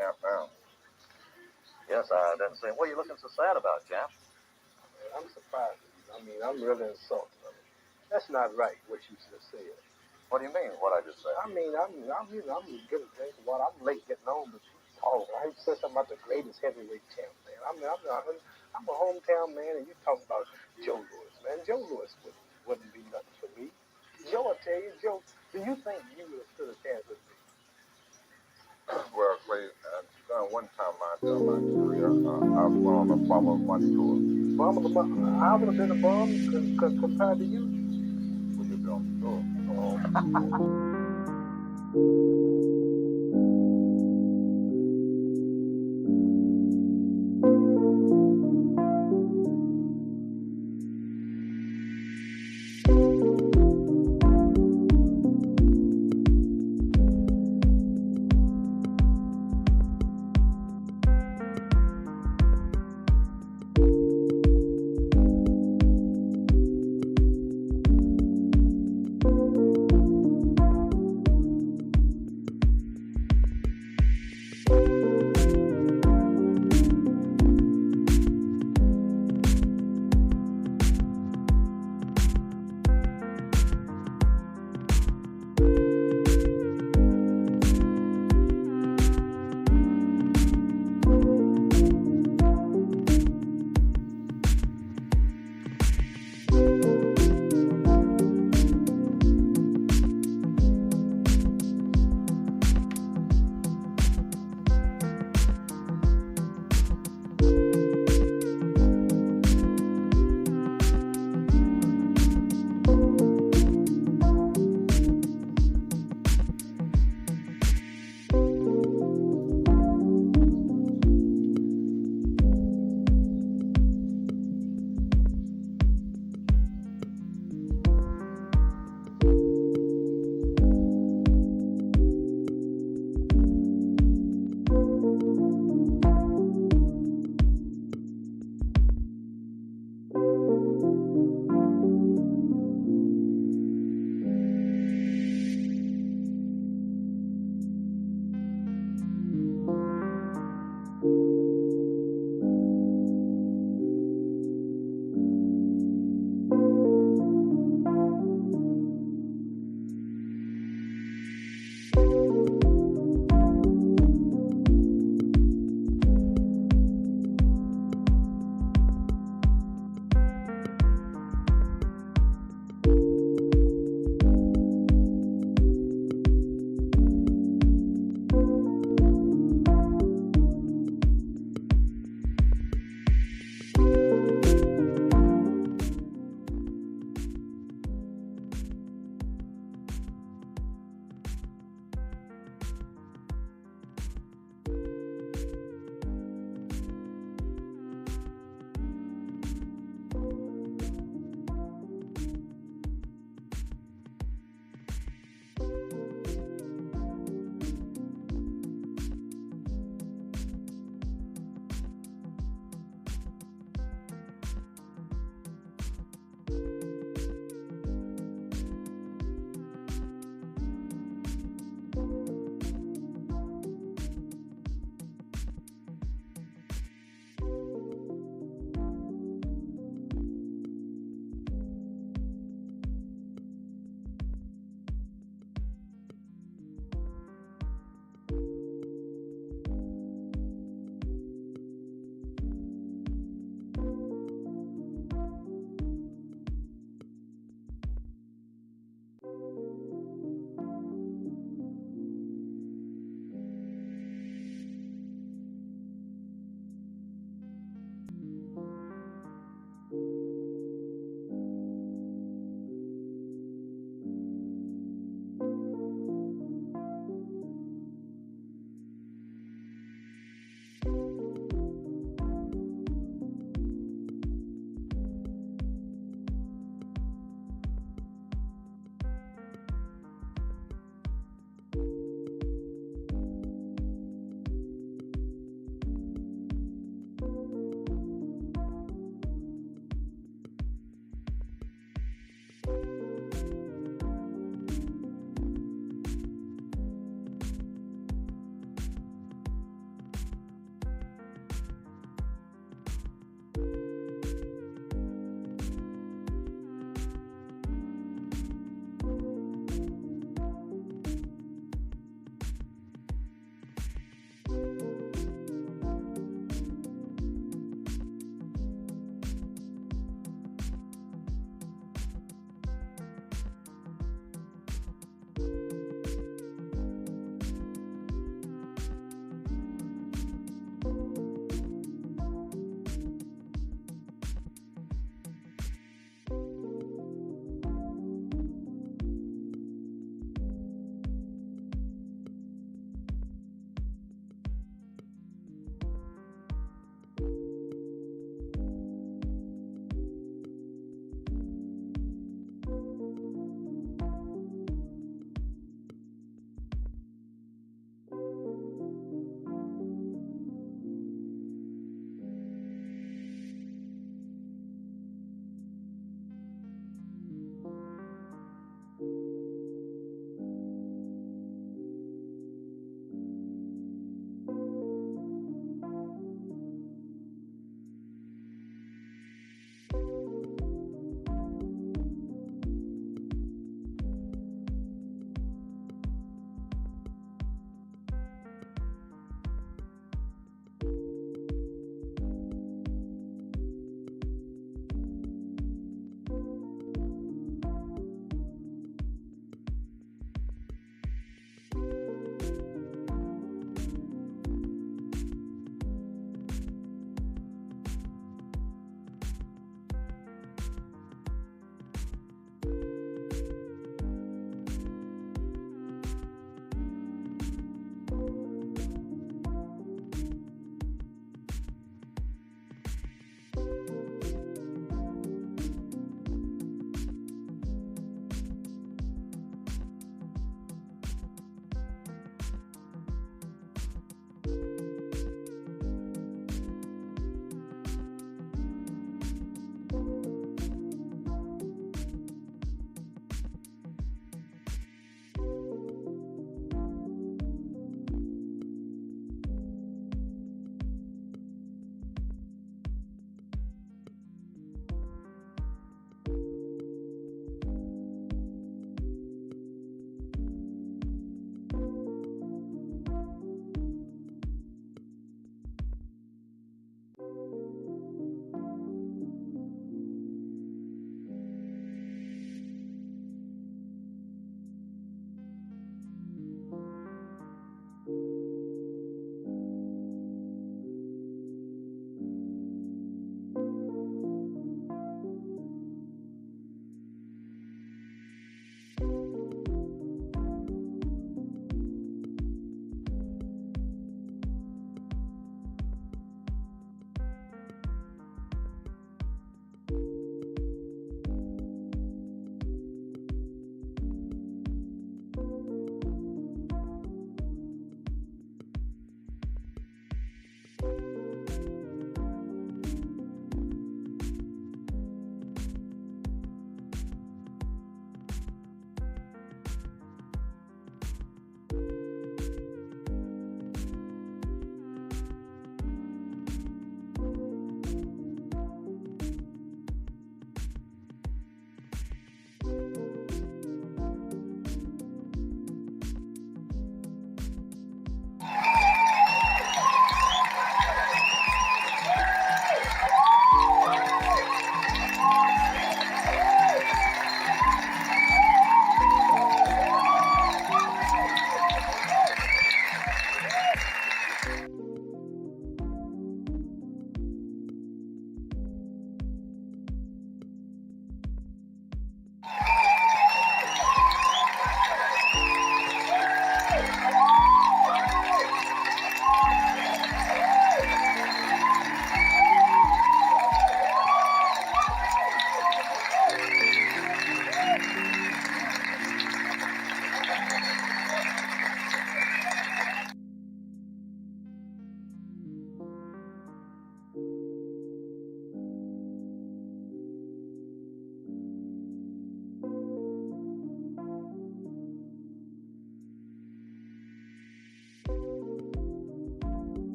champ now. Yes, I didn't see him. What are you looking so sad about, champ? I'm surprised. I mean, I'm really insulted. I mean, that's not right what you just said. What do you mean, what I just said? I mean, I'm getting a drink of water. I'm late getting home, but you talking. I said something about the greatest heavyweight champ, man. I'm a hometown man, and you talking about Joe Louis, man. Joe Louis wouldn't be nothing for me. Joe, I tell you, Joe, do you think you would have stood a chance with me? Well, Clay, one time in my career, I was on a bum of month tour. I would have been a bum compared to you. Well, you've been on the tour.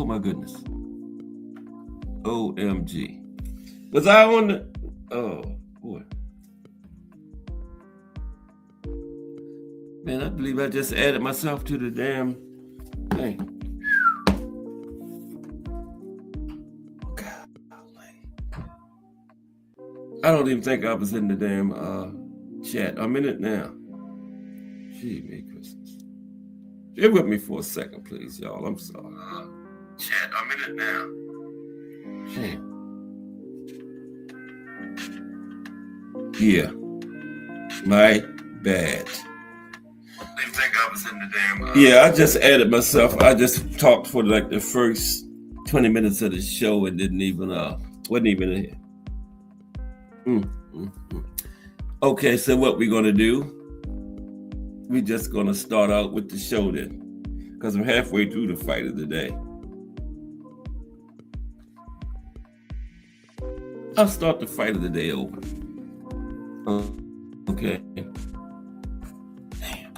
Oh my goodness. OMG. Was I on the... Oh, boy. Man, I believe I just added myself to the damn thing. I don't even think I was in the damn chat. I'm in it now. Gee, Merry Christmas. Bear with me for a second, please, y'all. I'm sorry. Chat, I'm in it now. Damn. Yeah. My bad. I didn't think I was in the damn... Yeah, I just added myself. I just talked for like the first 20 minutes of the show and wasn't even in here. Okay, so what we're going to do, we're just going to start out with the show then, because I'm halfway through the fight of the day. I'll start the fight of the day over. Okay. Damn.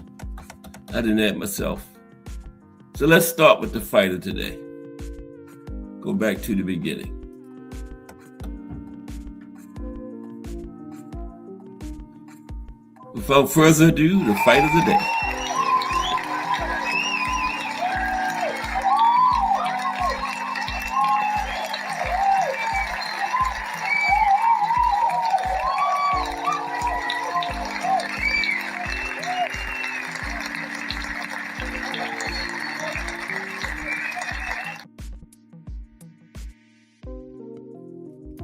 I didn't add myself. So let's start with the fight of today. Go back to the beginning. Without further ado, the fight of the day.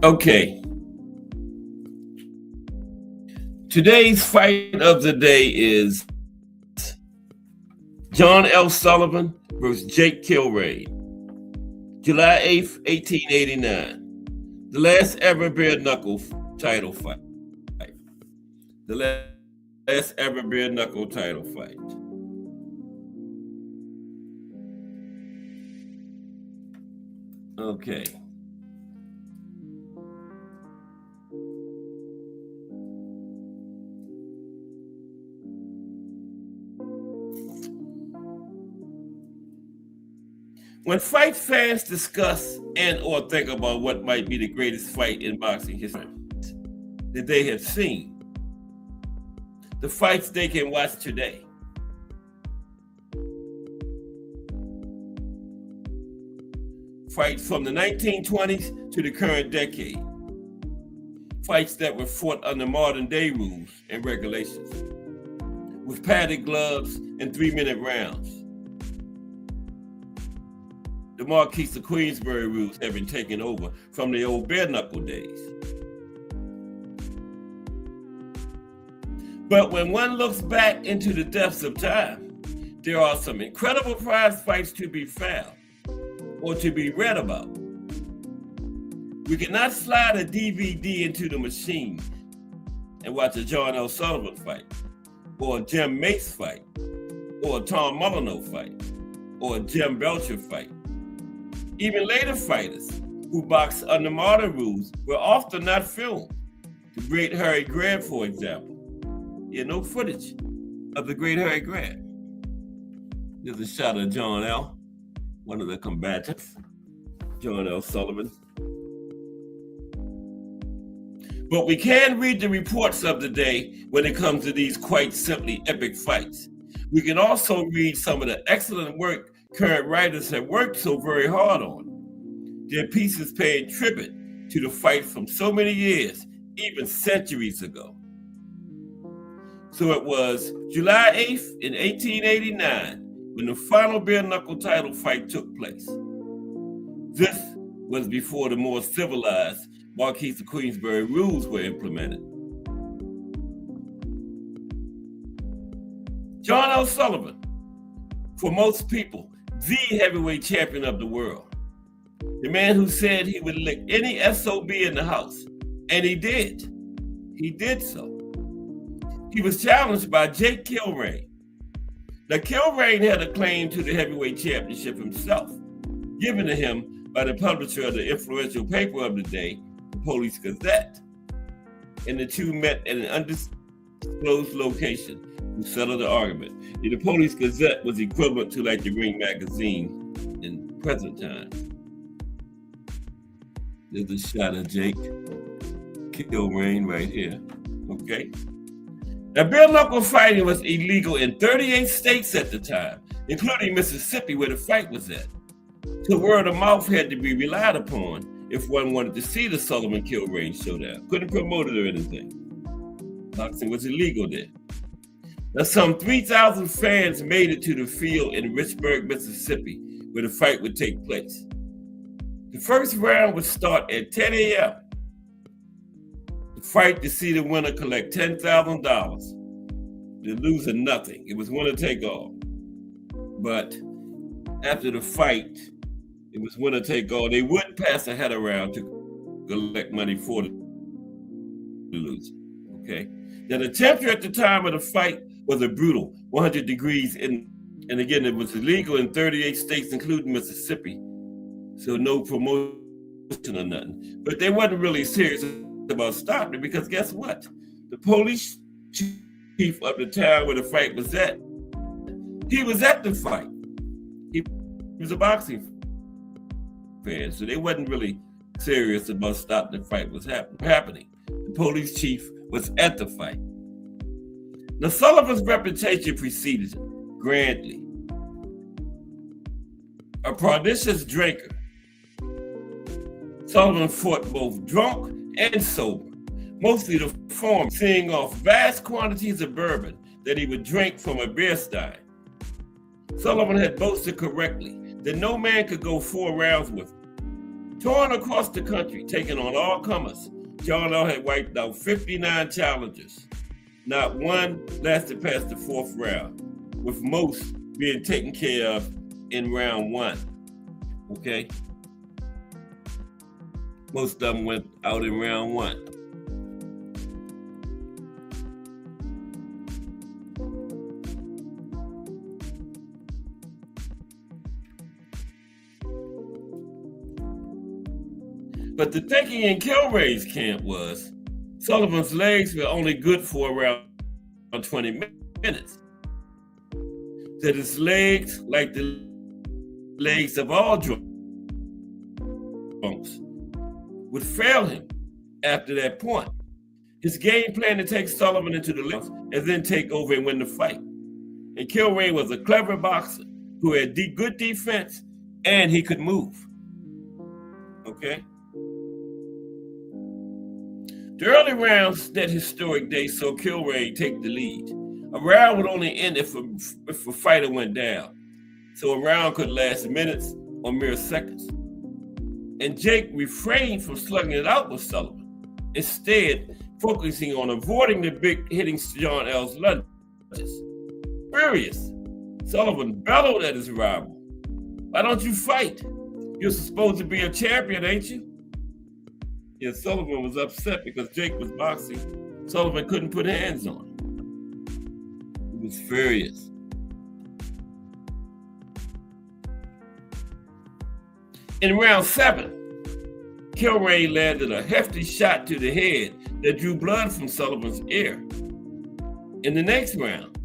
Okay. Today's fight of the day is John L. Sullivan versus Jake Kilrain, July 8th, 1889. The last ever bare knuckle title fight. The last ever bare knuckle title fight. Okay. When fight fans discuss and or think about what might be the greatest fight in boxing history that they have seen, the fights they can watch today, fights from the 1920s to the current decade, fights that were fought under modern day rules and regulations, with padded gloves and 3-minute rounds. The Marquis of Queensberry rules have been taken over from the old bare knuckle days. But when one looks back into the depths of time, there are some incredible prize fights to be found or to be read about. We cannot slide a DVD into the machine and watch a John L. Sullivan fight, or a Jim Mace fight, or a Tom Molyneux fight, or a Jim Belcher fight. Even later fighters who boxed under modern rules were often not filmed. The great Harry Grant, for example. No footage of the great Harry Grant. There's a shot of John L., one of the combatants, John L. Sullivan. But we can read the reports of the day when it comes to these quite simply epic fights. We can also read some of the excellent work current writers have worked so very hard on. Their pieces paying tribute to the fight from so many years, even centuries ago. So it was July 8th in 1889 when the final bare knuckle title fight took place. This was before the more civilized Marquis of Queensberry rules were implemented. John L. Sullivan, for most people, the heavyweight champion of the world. The man who said he would lick any SOB in the house. And he did. He did so. He was challenged by Jake Kilrain. Now, Kilrain had a claim to the heavyweight championship himself, given to him by the publisher of the influential paper of the day, the Police Gazette. And the two met at an undisclosed location to settle the argument. The Police Gazette was equivalent to like the Ring magazine in present time. There's a shot of Jake Kilrain right here. Okay. Now, bare knuckle fighting was illegal in 38 states at the time, including Mississippi, where the fight was at. So word of mouth had to be relied upon if one wanted to see the Sullivan Kilrain showdown. Couldn't promote it or anything. Boxing was illegal there. Now, some 3,000 fans made it to the field in Richburg, Mississippi, where the fight would take place. The first round would start at 10 a.m. The fight to see the winner collect $10,000. The loser nothing. It was winner take all. But after the fight, it was winner take all. They wouldn't pass a head around to collect money for the loser. Okay. Now the temperature at the time of the fight was a brutal 100 degrees and again, it was illegal in 38 states, including Mississippi. So no promotion or nothing. But they wasn't really serious about stopping it because guess what? The police chief of the town where the fight was at, he was at the fight. He was a boxing fan, so they wasn't really serious about stopping the fight was happening. The police chief was at the fight. Now Sullivan's reputation preceded him grandly. A prodigious drinker, Sullivan fought both drunk and sober, mostly the former, seeing off vast quantities of bourbon that he would drink from a beer stein. Sullivan had boasted correctly that no man could go 4 rounds with him. Touring across the country, taking on all comers, John L. had wiped out 59 challengers. Not one lasted past the 4th round, with most being taken care of in round 1. Okay? Most of them went out in round 1. But the thinking in Kilrain's camp was Sullivan's legs were only good for around 20 minutes. That his legs, like the legs of all drunks, would fail him after that point. His game plan to take Sullivan into the left and then take over and win the fight. And Kilrain was a clever boxer who had good defense and he could move. Okay? The early rounds that historic day saw Kilrain take the lead. A round would only end if a fighter went down. So a round could last minutes or mere seconds. And Jake refrained from slugging it out with Sullivan, instead focusing on avoiding the big hitting John L's lunges. Furious, Sullivan bellowed at his rival. "Why don't you fight? You're supposed to be a champion, ain't you?" Yeah, Sullivan was upset because Jake was boxing. Sullivan couldn't put hands on him. He was furious. In round 7, Kilrain landed a hefty shot to the head that drew blood from Sullivan's ear. In the next round,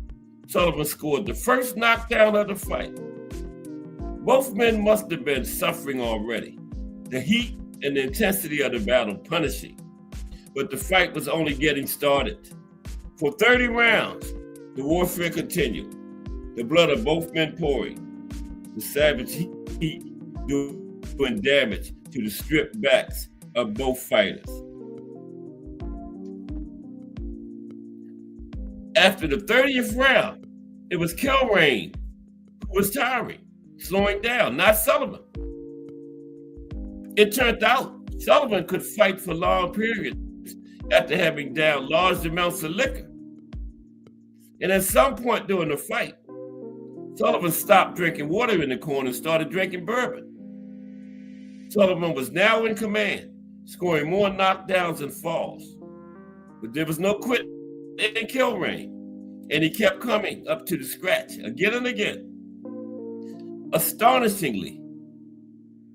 Sullivan scored the first knockdown of the fight. Both men must have been suffering already, the heat and the intensity of the battle punishing. But the fight was only getting started. For 30 rounds, the warfare continued, the blood of both men pouring, the savage heat doing damage to the stripped backs of both fighters. After the 30th round, it was Kilrain who was tiring, slowing down, not Sullivan. It turned out Sullivan could fight for long periods after having downed large amounts of liquor. And at some point during the fight, Sullivan stopped drinking water in the corner and started drinking bourbon. Sullivan was now in command, scoring more knockdowns and falls. But there was no quit in Kilrain, and he kept coming up to the scratch again and again. Astonishingly,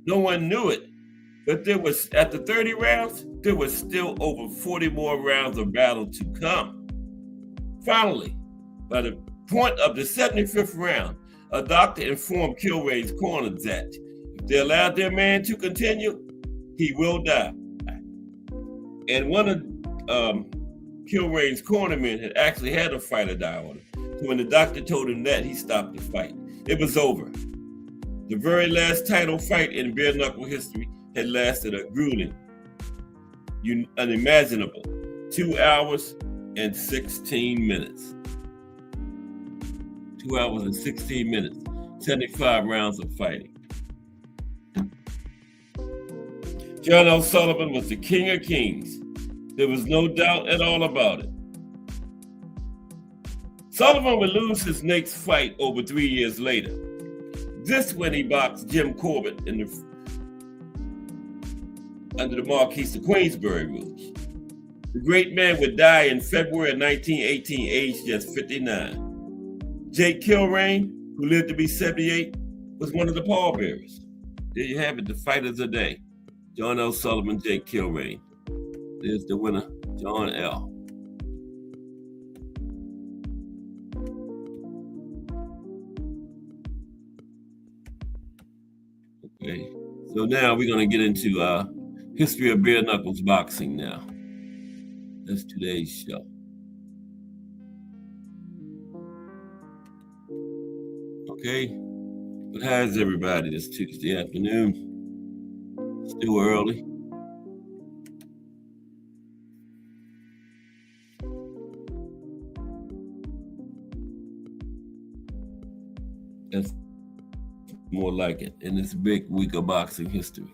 no one knew it, but there was, after 30 rounds, there was still over 40 more rounds of battle to come. Finally, by the point of the 75th round, a doctor informed Kilrain's corner that they allowed their man to continue, he will die. And one of Kilrain's cornermen had actually had a fighter die on him. So when the doctor told him that, he stopped the fight. It was over. The very last title fight in bare knuckle history had lasted a grueling, unimaginable 2 hours and 16 minutes. 2 hours and 16 minutes, 75 rounds of fighting. John L. Sullivan was the king of kings. There was no doubt at all about it. Sullivan would lose his next fight over 3 years later. This when he boxed Jim Corbett under the Marquis of Queensberry rules. The great man would die in February of 1918, aged just 59. Jake Kilrain, who lived to be 78, was one of the pallbearers. There you have it, the fighters of the day. John L. Sullivan, Jake Kilrain. There's the winner, John L. Okay, so now we're going to get into history of bare knuckles boxing now. That's today's show. Okay, but how's everybody this Tuesday afternoon? Still early. That's more like it in this big week of boxing history.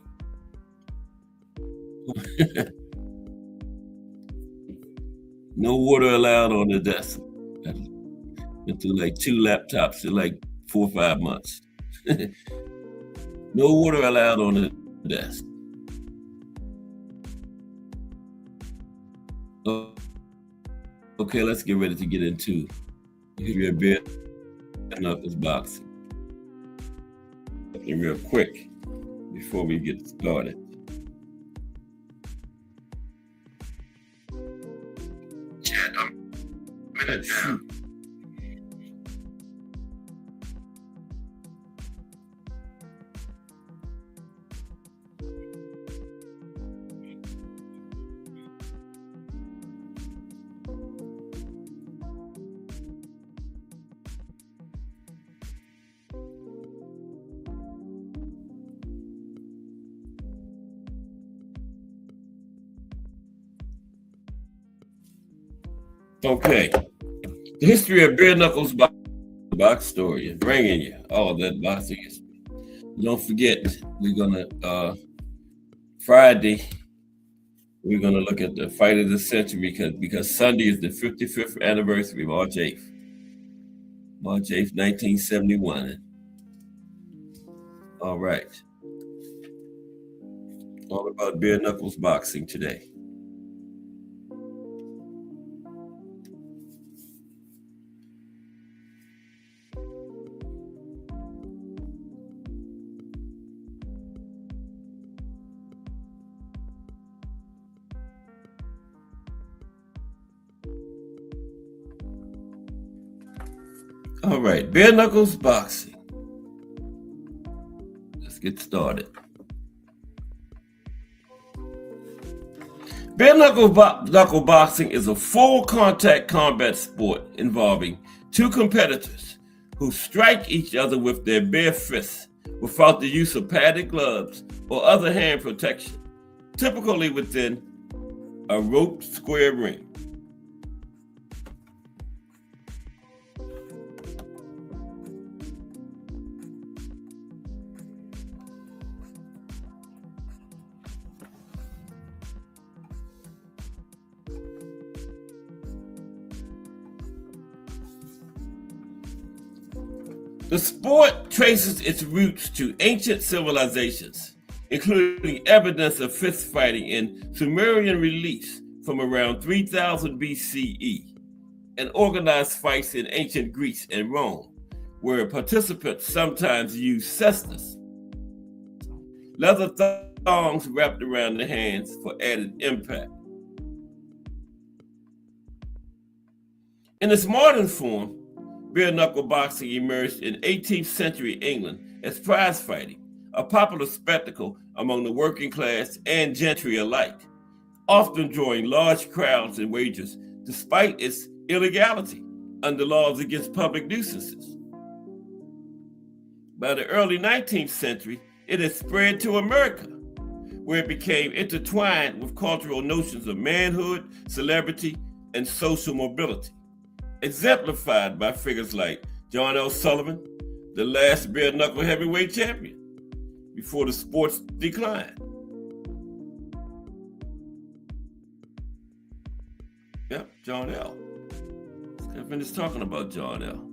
No water allowed on the desk. Been through like 2 laptops in like 4 or 5 months. No water allowed on the desk. Okay, let's get ready to get into history of bare knuckles boxing. Real quick before we get started. Chat, I'm minute down. Okay, the history of bare knuckles box story and bringing you all that boxing history. Don't forget, we're gonna Friday. We're gonna look at the fight of the century because Sunday is the 55th anniversary, March 8th, 1971. All right, all about bare knuckles boxing today. All right, bare knuckles boxing. Let's get started. Bare knuckle boxing is a full contact combat sport involving 2 competitors who strike each other with their bare fists without the use of padded gloves or other hand protection, typically within a roped square ring. The sport traces its roots to ancient civilizations, including evidence of fist fighting in Sumerian reliefs from around 3000 BCE, and organized fights in ancient Greece and Rome, where participants sometimes used cestus, leather thongs wrapped around the hands for added impact. In its modern form, bare knuckle boxing emerged in 18th century England as prize fighting, a popular spectacle among the working class and gentry alike, often drawing large crowds and wagers despite its illegality under laws against public nuisances. By the early 19th century, it had spread to America, where it became intertwined with cultural notions of manhood, celebrity, and social mobility, exemplified by figures like John L. Sullivan, the last bare knuckle heavyweight champion, before the sport's decline. Yep, John L. I finished talking about John L.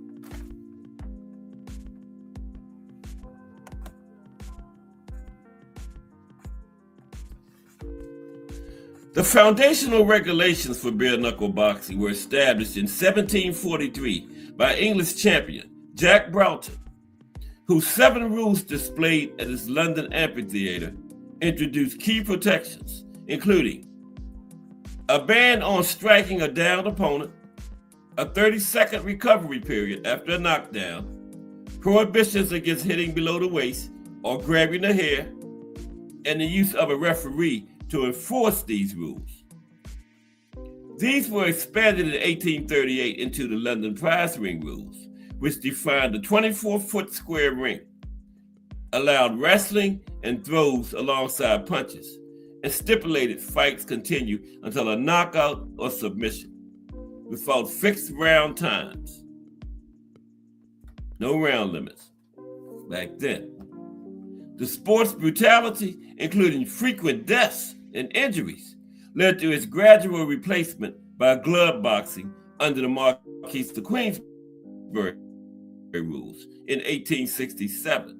The foundational regulations for bare knuckle boxing were established in 1743 by English champion Jack Broughton, whose 7 rules displayed at his London amphitheater introduced key protections, including a ban on striking a downed opponent, a 30-second recovery period after a knockdown, prohibitions against hitting below the waist or grabbing the hair, and the use of a referee to enforce these rules. These were expanded in 1838 into the London prize ring rules, which defined the 24-foot square ring, allowed wrestling and throws alongside punches, and stipulated fights continue until a knockout or submission, without fixed round times. No round limits back then. The sport's brutality, including frequent deaths and injuries, led to its gradual replacement by glove boxing under the Marquis de Queensberry rules in 1867,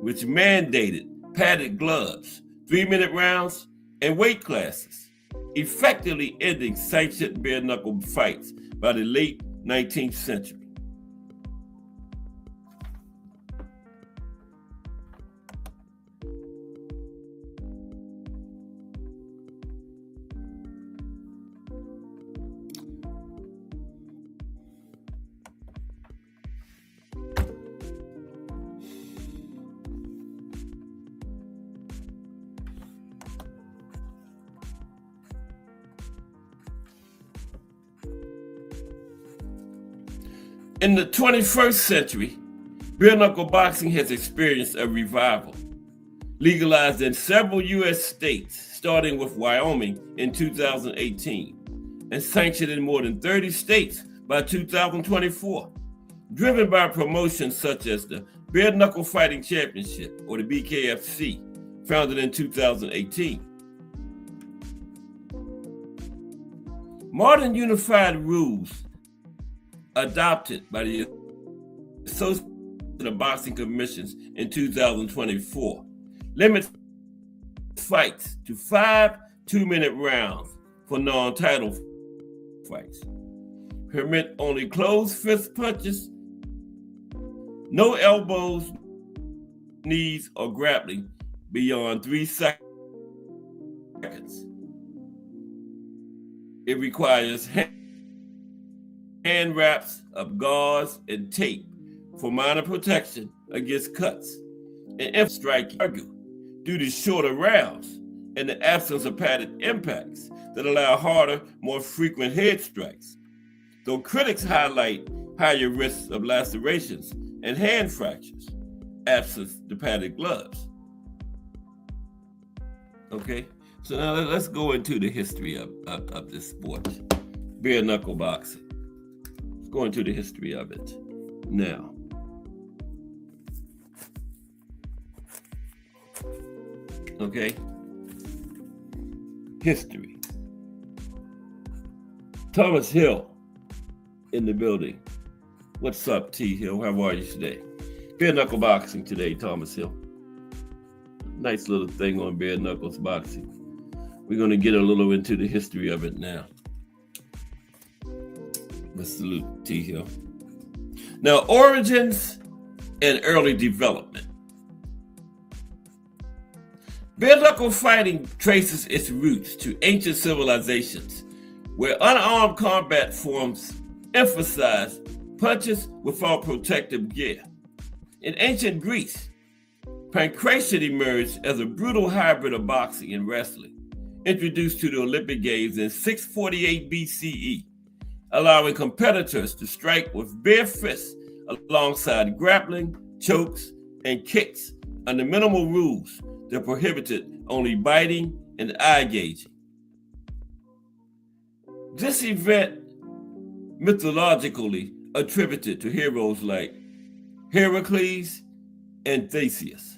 which mandated padded gloves, 3-minute rounds, and weight classes, effectively ending sanctioned bare knuckle fights by the late 19th century. In the 21st century, bare knuckle boxing has experienced a revival, legalized in several U.S. states, starting with Wyoming in 2018, and sanctioned in more than 30 states by 2024, driven by promotions such as the Bare Knuckle Fighting Championship, or the BKFC, founded in 2018. Modern unified rules adopted by the Association of Boxing Commissions in 2024 limits fights to 5 2-minute rounds for non-title fights, permit only closed fist punches, no elbows, knees, or grappling beyond 3 seconds. It requires hand wraps of gauze and tape for minor protection against cuts, and if striking due to shorter rounds and the absence of padded impacts that allow harder, more frequent head strikes, though critics highlight higher risks of lacerations and hand fractures, absent the padded gloves. Okay, so now let's go into the history of this sport, bare knuckle boxing. Let's go into the history of it now. Okay, history. Thomas Hill in the building. What's up, T. Hill? How are you today? Bare knuckle boxing today, Thomas Hill. Nice little thing on bare knuckles boxing. We're going to get a little into the history of it now. Let's salute T. Hill. Now, origins and early development. Bare knuckle fighting traces its roots to ancient civilizations, where unarmed combat forms emphasized punches without protective gear. In ancient Greece, Pancration emerged as a brutal hybrid of boxing and wrestling, introduced to the Olympic Games in 648 BCE, allowing competitors to strike with bare fists alongside grappling, chokes, and kicks under minimal rules that prohibited only biting and eye gauging. This event mythologically attributed to heroes like Heracles and Theseus.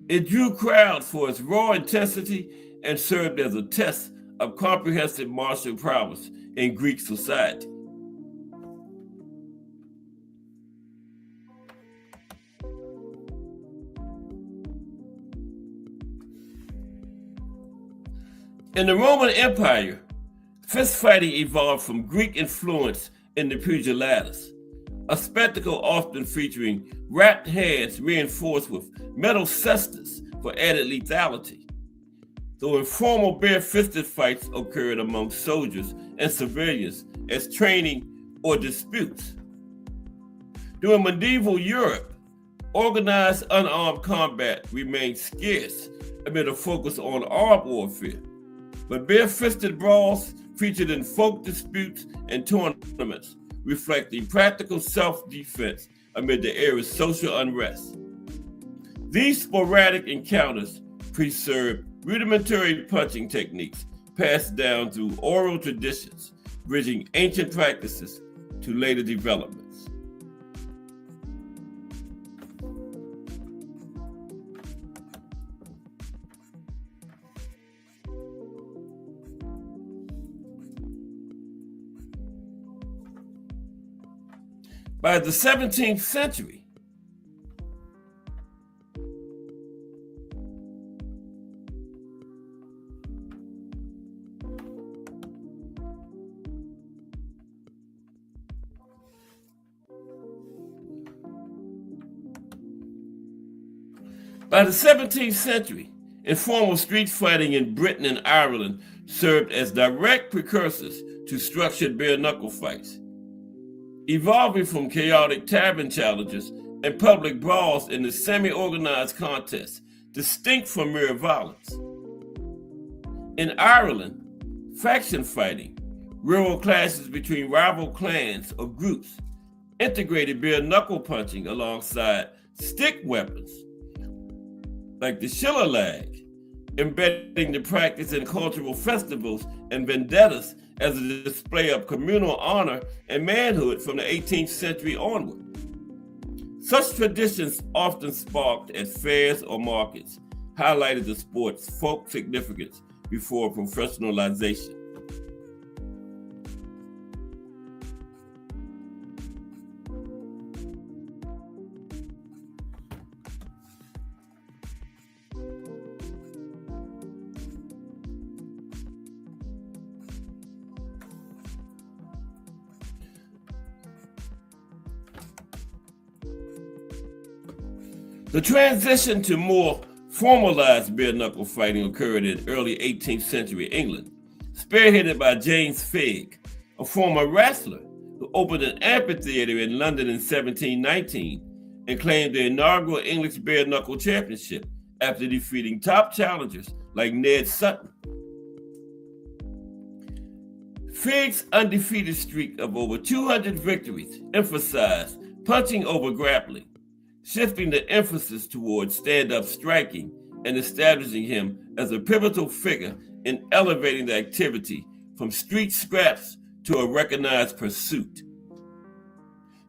It drew crowds for its raw intensity and served as a test of comprehensive martial prowess in Greek society. In the Roman Empire, fist fighting evolved from Greek influence in the pugilatus, a spectacle often featuring wrapped hands reinforced with metal cestus for added lethality, though informal bare-fisted fights occurred among soldiers and civilians as training or disputes. During medieval Europe, organized unarmed combat remained scarce amid a focus on armed warfare, but bare-fisted brawls featured in folk disputes and tournaments, reflecting practical self-defense amid the era's social unrest. These sporadic encounters preserved rudimentary punching techniques passed down through oral traditions, bridging ancient practices to later developments. By the 17th century, informal street fighting in Britain and Ireland served as direct precursors to structured bare-knuckle fights, evolving from chaotic tavern challenges and public brawls into semi-organized contests, distinct from mere violence. In Ireland, faction fighting, rural clashes between rival clans or groups, integrated bare-knuckle punching alongside stick weapons like the shillelagh, embedding the practice in cultural festivals and vendettas as a display of communal honor and manhood from the 18th century onward. Such traditions often sparked at fairs or markets, highlighted the sport's folk significance before professionalization. The transition to more formalized bare-knuckle fighting occurred in early 18th century England, spearheaded by James Figg, a former wrestler who opened an amphitheater in London in 1719 and claimed the inaugural English bare-knuckle championship after defeating top challengers like Ned Sutton. Figg's undefeated streak of over 200 victories emphasized punching over grappling, shifting the emphasis towards stand-up striking and establishing him as a pivotal figure in elevating the activity from street scraps to a recognized pursuit.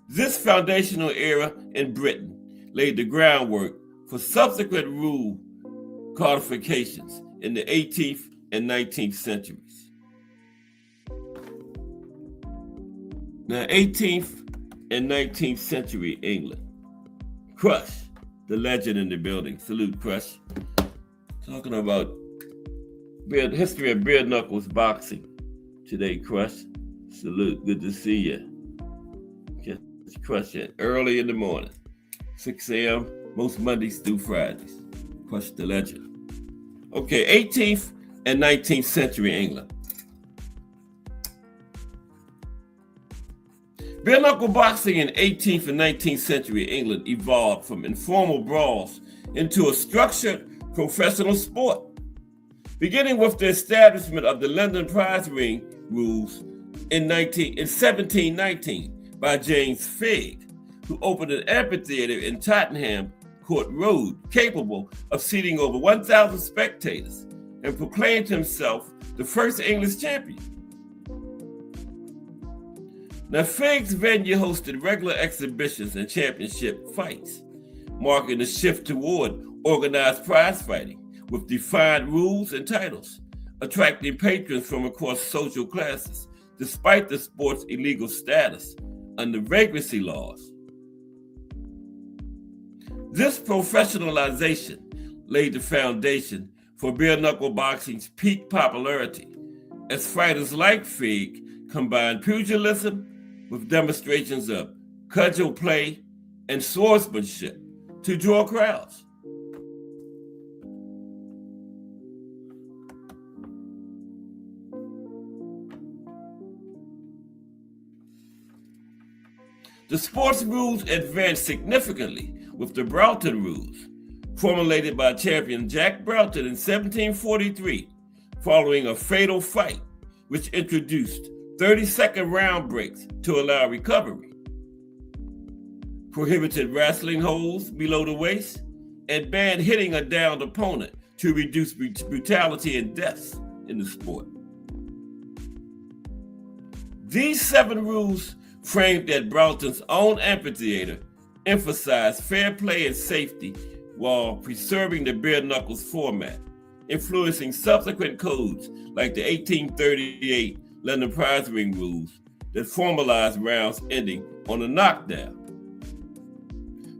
This foundational era in Britain laid the groundwork for subsequent rule codifications in the 18th and 19th centuries. Now, 18th and 19th century England. Crush, the legend in the building. Salute, Crush. Talking about history of bare knuckles boxing today, Crush. Salute, good to see you. Catch Crush at early in the morning, 6 a.m., most Mondays through Fridays. Crush, the legend. Okay, 18th and 19th century England. Bare knuckle boxing in 18th and 19th century England evolved from informal brawls into a structured professional sport, beginning with the establishment of the London prize ring rules in 1719 by James Figg, who opened an amphitheater in Tottenham Court Road capable of seating over 1,000 spectators and proclaimed himself the first English champion. Now, Figg's venue hosted regular exhibitions and championship fights, marking a shift toward organized prize fighting with defined rules and titles, attracting patrons from across social classes, despite the sport's illegal status under vagrancy laws. This professionalization laid the foundation for bare knuckle boxing's peak popularity, as fighters like Figg combined pugilism with demonstrations of cudgel play and swordsmanship to draw crowds. The sports rules advanced significantly with the Broughton rules, formulated by champion Jack Broughton in 1743, following a fatal fight which introduced 30-second round breaks to allow recovery, prohibited wrestling holds below the waist, and banned hitting a downed opponent to reduce brutality and deaths in the sport. These 7 rules, framed at Broughton's own amphitheater, emphasized fair play and safety while preserving the bare knuckles format, influencing subsequent codes like the 1838 London prize ring rules that formalized rounds ending on a knockdown.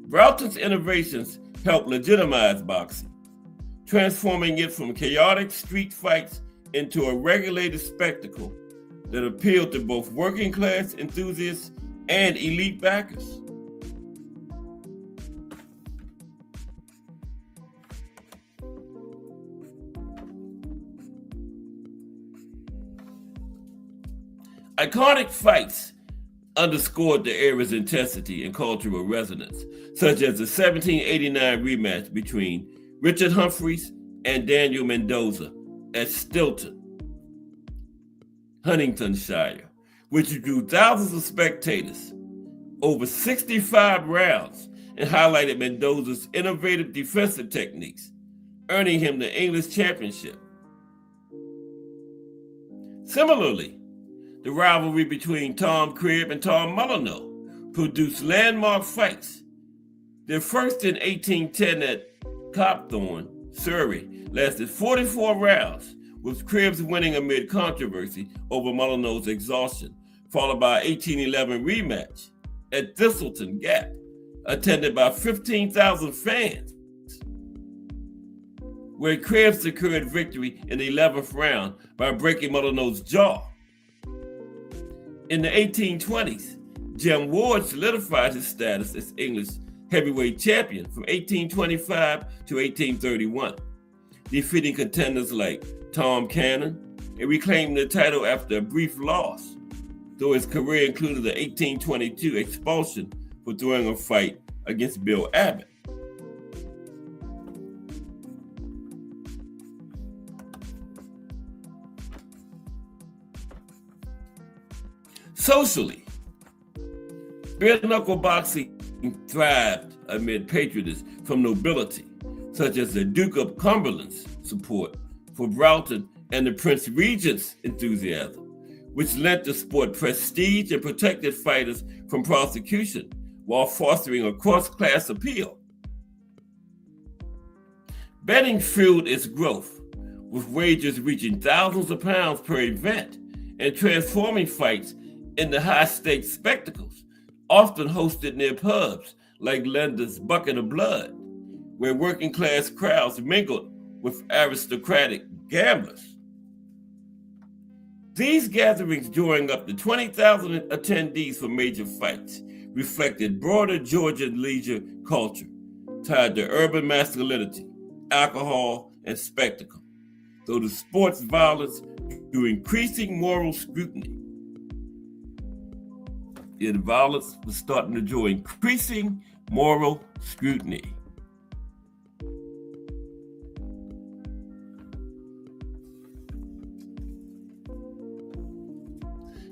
Broughton's innovations helped legitimize boxing, transforming it from chaotic street fights into a regulated spectacle that appealed to both working class enthusiasts and elite backers. Iconic fights underscored the era's intensity and cultural resonance, such as the 1789 rematch between Richard Humphreys and Daniel Mendoza at Stilton, Huntingdonshire, which drew thousands of spectators over 65 rounds and highlighted Mendoza's innovative defensive techniques, earning him the English championship. Similarly, the rivalry between Tom Cribb and Tom Molyneux produced landmark fights. Their first in 1810 at Copthorne, Surrey, lasted 44 rounds, with Cribbs winning amid controversy over Molyneux's exhaustion, followed by an 1811 rematch at Thistleton Gap, attended by 15,000 fans, where Cribbs secured victory in the 11th round by breaking Molyneux's jaw. In the 1820s, Jim Ward solidified his status as English heavyweight champion from 1825 to 1831, defeating contenders like Tom Cannon and reclaiming the title after a brief loss, though his career included the 1822 expulsion for throwing a fight against Bill Abbott. Socially, bare knuckle boxing thrived amid patronage from nobility, such as the Duke of Cumberland's support for Broughton and the Prince Regent's enthusiasm, which lent the sport prestige and protected fighters from prosecution while fostering a cross-class appeal. Betting fueled its growth, with wagers reaching thousands of pounds per event and transforming fights into high-stakes spectacles, often hosted near pubs like London's Bucket of Blood, where working-class crowds mingled with aristocratic gamblers. These gatherings, drawing up to 20,000 attendees for major fights, reflected broader Georgian leisure culture tied to urban masculinity, alcohol, and spectacle, though the sport's violence drew increasing moral scrutiny. the violence was starting to draw increasing moral scrutiny.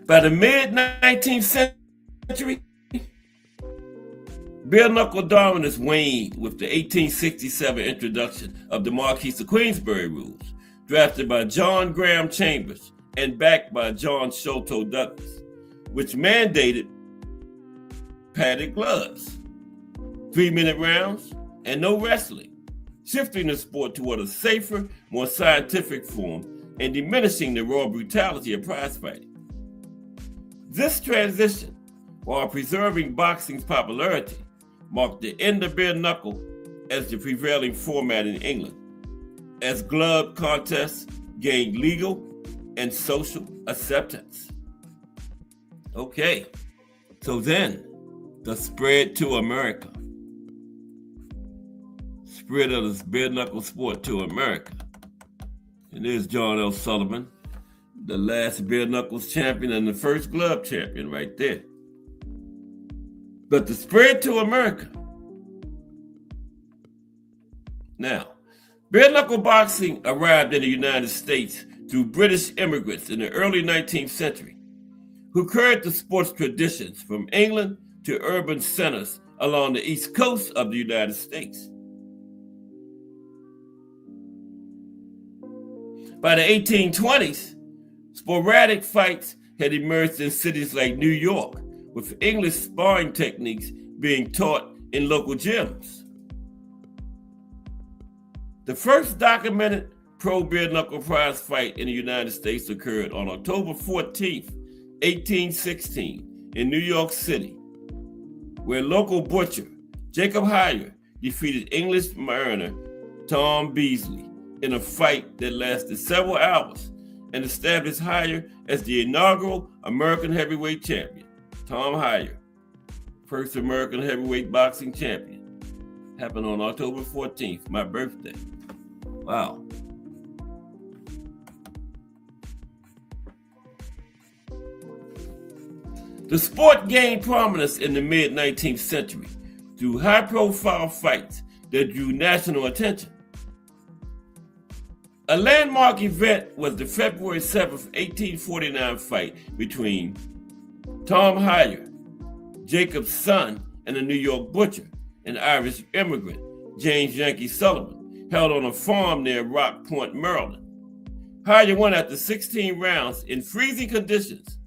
By the mid-19th century, bare knuckle dominance waned with the 1867 introduction of the Marquis of Queensberry rules, drafted by John Graham Chambers and backed by John Sholto Douglas, which mandated padded gloves, 3-minute rounds, and no wrestling, shifting the sport toward a safer, more scientific form and diminishing the raw brutality of prize fighting. This transition, while preserving boxing's popularity, marked the end of bare knuckle as the prevailing format in England, as glove contests gained legal and social acceptance. Okay, so then the spread to America. Spread of this bare knuckle sport to America. And there's John L. Sullivan, the last bare knuckles champion and the first glove champion right there. But the spread to America. Now, bare knuckle boxing arrived in the United States through British immigrants in the early 19th century, who carried the sport's traditions from England to urban centers along the east coast of the United States. By the 1820s, sporadic fights had emerged in cities like New York, with English sparring techniques being taught in local gyms. The first documented pro bare knuckle prize fight in the United States occurred on October 14th, 1816, in New York City, where local butcher Jacob Heyer defeated English mariner Tom Beasley in a fight that lasted several hours and established Heyer as the inaugural American heavyweight champion. Tom Heyer, first American heavyweight boxing champion, happened on October 14th, my birthday. Wow. The sport gained prominence in the mid-19th century through high-profile fights that drew national attention. A landmark event was the February 7th, 1849 fight between Tom Heyer, Jacob's son and a New York butcher, and Irish immigrant James Yankee Sullivan, held on a farm near Rock Point, Maryland. Heyer won after 16 rounds in freezing conditions,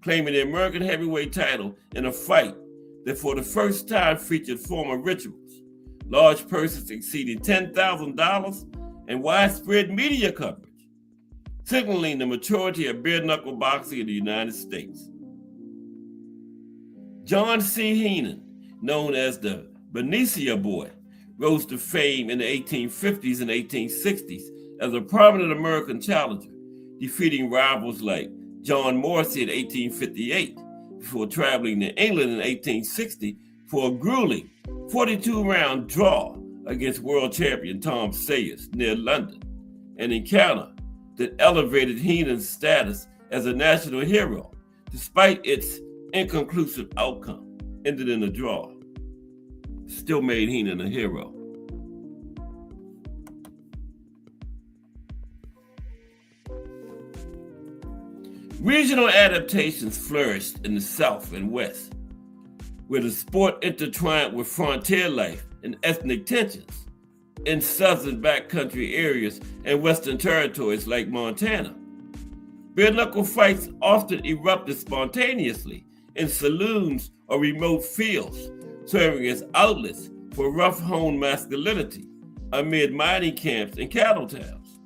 claiming the American heavyweight title in a fight that for the first time featured former rituals, large purses exceeding $10,000, and widespread media coverage, signaling the maturity of bare knuckle boxing in the United States. John C. Heenan, known as the Benicia Boy, rose to fame in the 1850s and 1860s as a prominent American challenger, defeating rivals like John Morrissey in 1858, before traveling to England in 1860 for a grueling 42-round draw against world champion Tom Sayers near London, an encounter that elevated Heenan's status as a national hero, despite its inconclusive outcome, ended in a draw. Still made Heenan a hero. Regional adaptations flourished in the South and West, where the sport intertwined with frontier life and ethnic tensions in southern backcountry areas and western territories like Montana. Bare knuckle fights often erupted spontaneously in saloons or remote fields, serving as outlets for rough-hewn masculinity amid mining camps and cattle towns.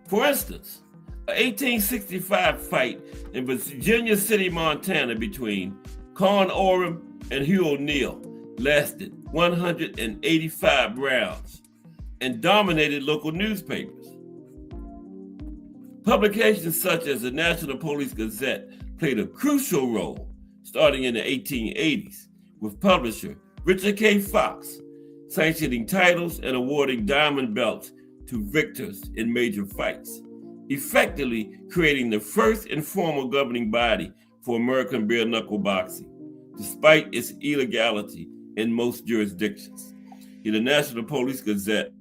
For instance, an 1865 fight in Virginia City, Montana between Con Oram and Hugh O'Neill lasted 185 rounds and dominated local newspapers. Publications such as the National Police Gazette played a crucial role starting in the 1880s, with publisher Richard K. Fox sanctioning titles and awarding diamond belts to victors in major fights, effectively creating the first informal governing body for American bare knuckle boxing, despite its illegality in most jurisdictions. The National Police Gazette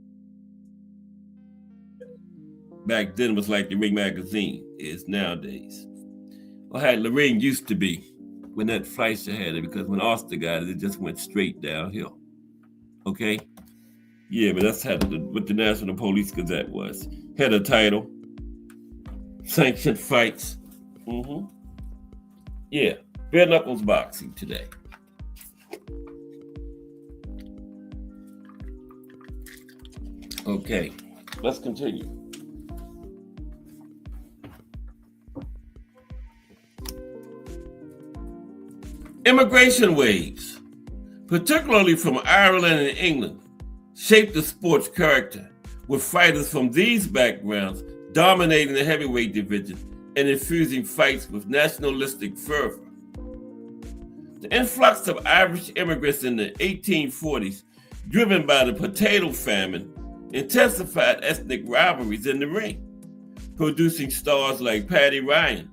back then was like the Ring magazine is nowadays. Well, how the Ring used to be when that Fleischer had it, because when Oster got it, it just went straight downhill. Okay? Yeah, but that's what the National Police Gazette was. Had a title, sanctioned fights. Yeah, bare knuckles boxing today. Okay, let's continue. Immigration waves, particularly from Ireland and England, shaped the sport's character, with fighters from these backgrounds dominating the heavyweight division and infusing fights with nationalistic fervor. The influx of Irish immigrants in the 1840s, driven by the potato famine, intensified ethnic rivalries in the ring, producing stars like Paddy Ryan,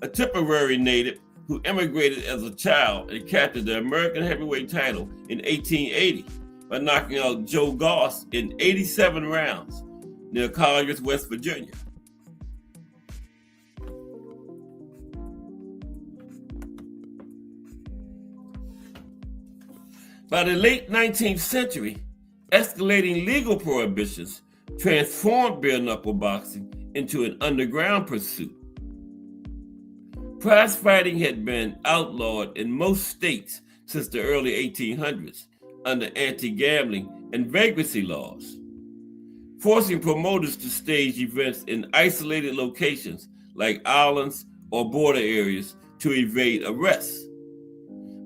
a Tipperary native who immigrated as a child and captured the American heavyweight title in 1880 by knocking out Joe Goss in 87 rounds near Colliers, West Virginia. By the late 19th century, escalating legal prohibitions transformed bare knuckle boxing into an underground pursuit. Prize fighting had been outlawed in most states since the early 1800s under anti-gambling and vagrancy laws, forcing promoters to stage events in isolated locations like islands or border areas to evade arrests.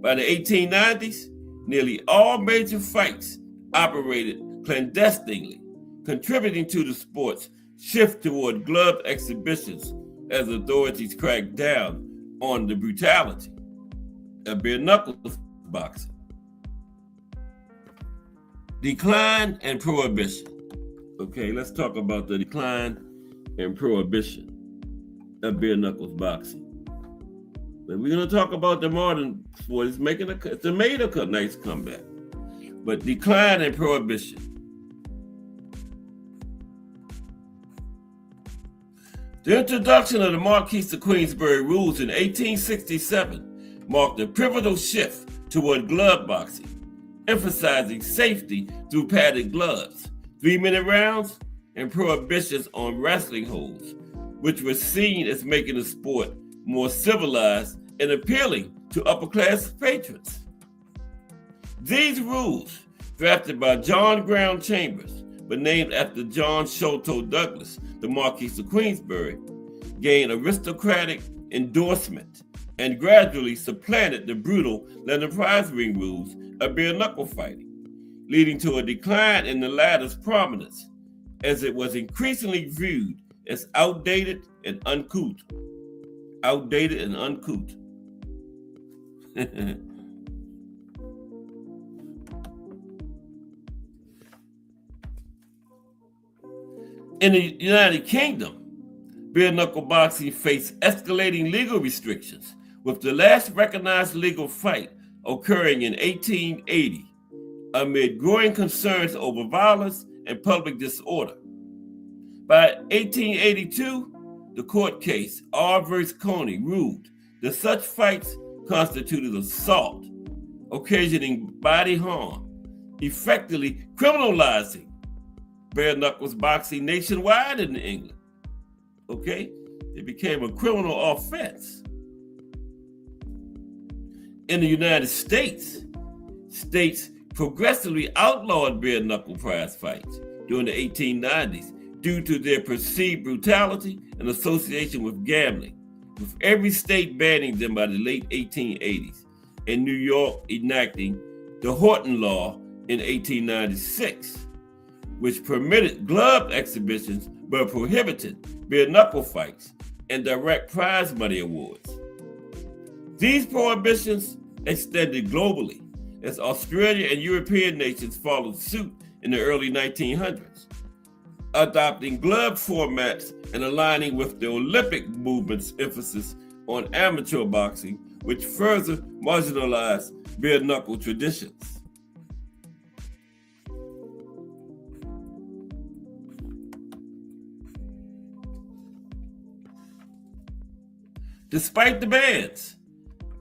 By the 1890s, nearly all major fights operated clandestinely, contributing to the sport's shift toward gloved exhibitions as authorities cracked down on the brutality of bare knuckles boxing. Decline and prohibition. Okay, let's talk about the decline and prohibition of bare knuckles boxing. But we're going to talk about the modern sport. It's made a nice comeback. But decline and prohibition. The introduction of the Marquis of Queensberry rules in 1867 marked a pivotal shift toward glove boxing, emphasizing safety through padded gloves, 3-minute rounds, and prohibitions on wrestling holds, which were seen as making the sport more civilized and appealing to upper-class patrons. These rules, drafted by John Brown Chambers, but named after John Sholto Douglas, the Marquis of Queensberry, gained aristocratic endorsement and gradually supplanted the brutal London prize ring rules of bare knuckle fighting, leading to a decline in the latter's prominence as it was increasingly viewed as outdated and uncouth. Outdated and uncouth. In the United Kingdom, bare knuckle boxing faced escalating legal restrictions, with the last recognized legal fight occurring in 1880 amid growing concerns over violence and public disorder. By 1882, the court case R v. Coney ruled that such fights constituted assault, occasioning body harm, effectively criminalizing bare knuckles boxing nationwide in England. Okay? It became a criminal offense. In the United States, states progressively outlawed bare knuckle prize fights during the 1890s due to their perceived brutality and association with gambling, with every state banning them by the late 1880s, and New York enacting the Horton Law in 1896, which permitted glove exhibitions but prohibited bare knuckle fights and direct prize money awards. These prohibitions extended globally as Australia and European nations followed suit in the early 1900s, adopting glove formats and aligning with the Olympic movement's emphasis on amateur boxing, which further marginalized bare knuckle traditions. Despite the bans,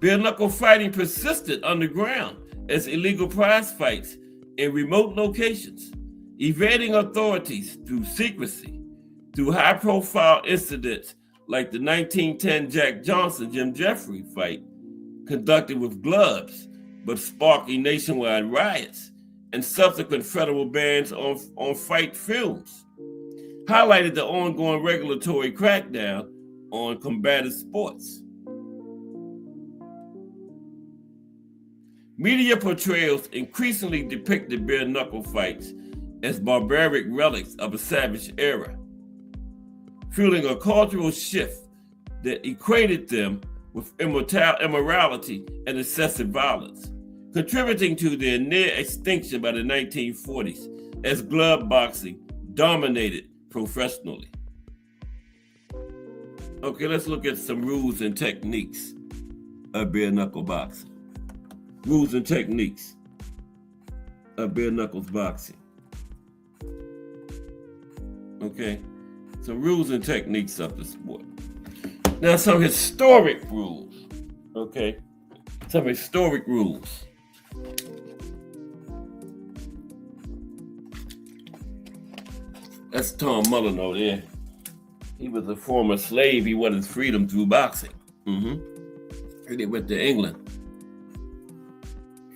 bare knuckle fighting persisted underground as illegal prize fights in remote locations, evading authorities through secrecy, through high-profile incidents like the 1910 Jack Johnson-Jim Jeffrey fight, conducted with gloves, but sparking nationwide riots, and subsequent federal bans on fight films, highlighted the ongoing regulatory crackdown on combative sports. Media portrayals increasingly depicted bare knuckle fights as barbaric relics of a savage era, fueling a cultural shift that equated them with immorality and excessive violence, contributing to their near extinction by the 1940s as glove boxing dominated professionally. Okay, let's look at some rules and techniques of bare knuckle boxing. Rules and techniques of bare knuckles boxing. Okay, some rules and techniques of the sport. Now, some historic rules. Okay, some historic rules. That's Tom Mullen over there. He was a former slave. He won his freedom through boxing. And he went to England.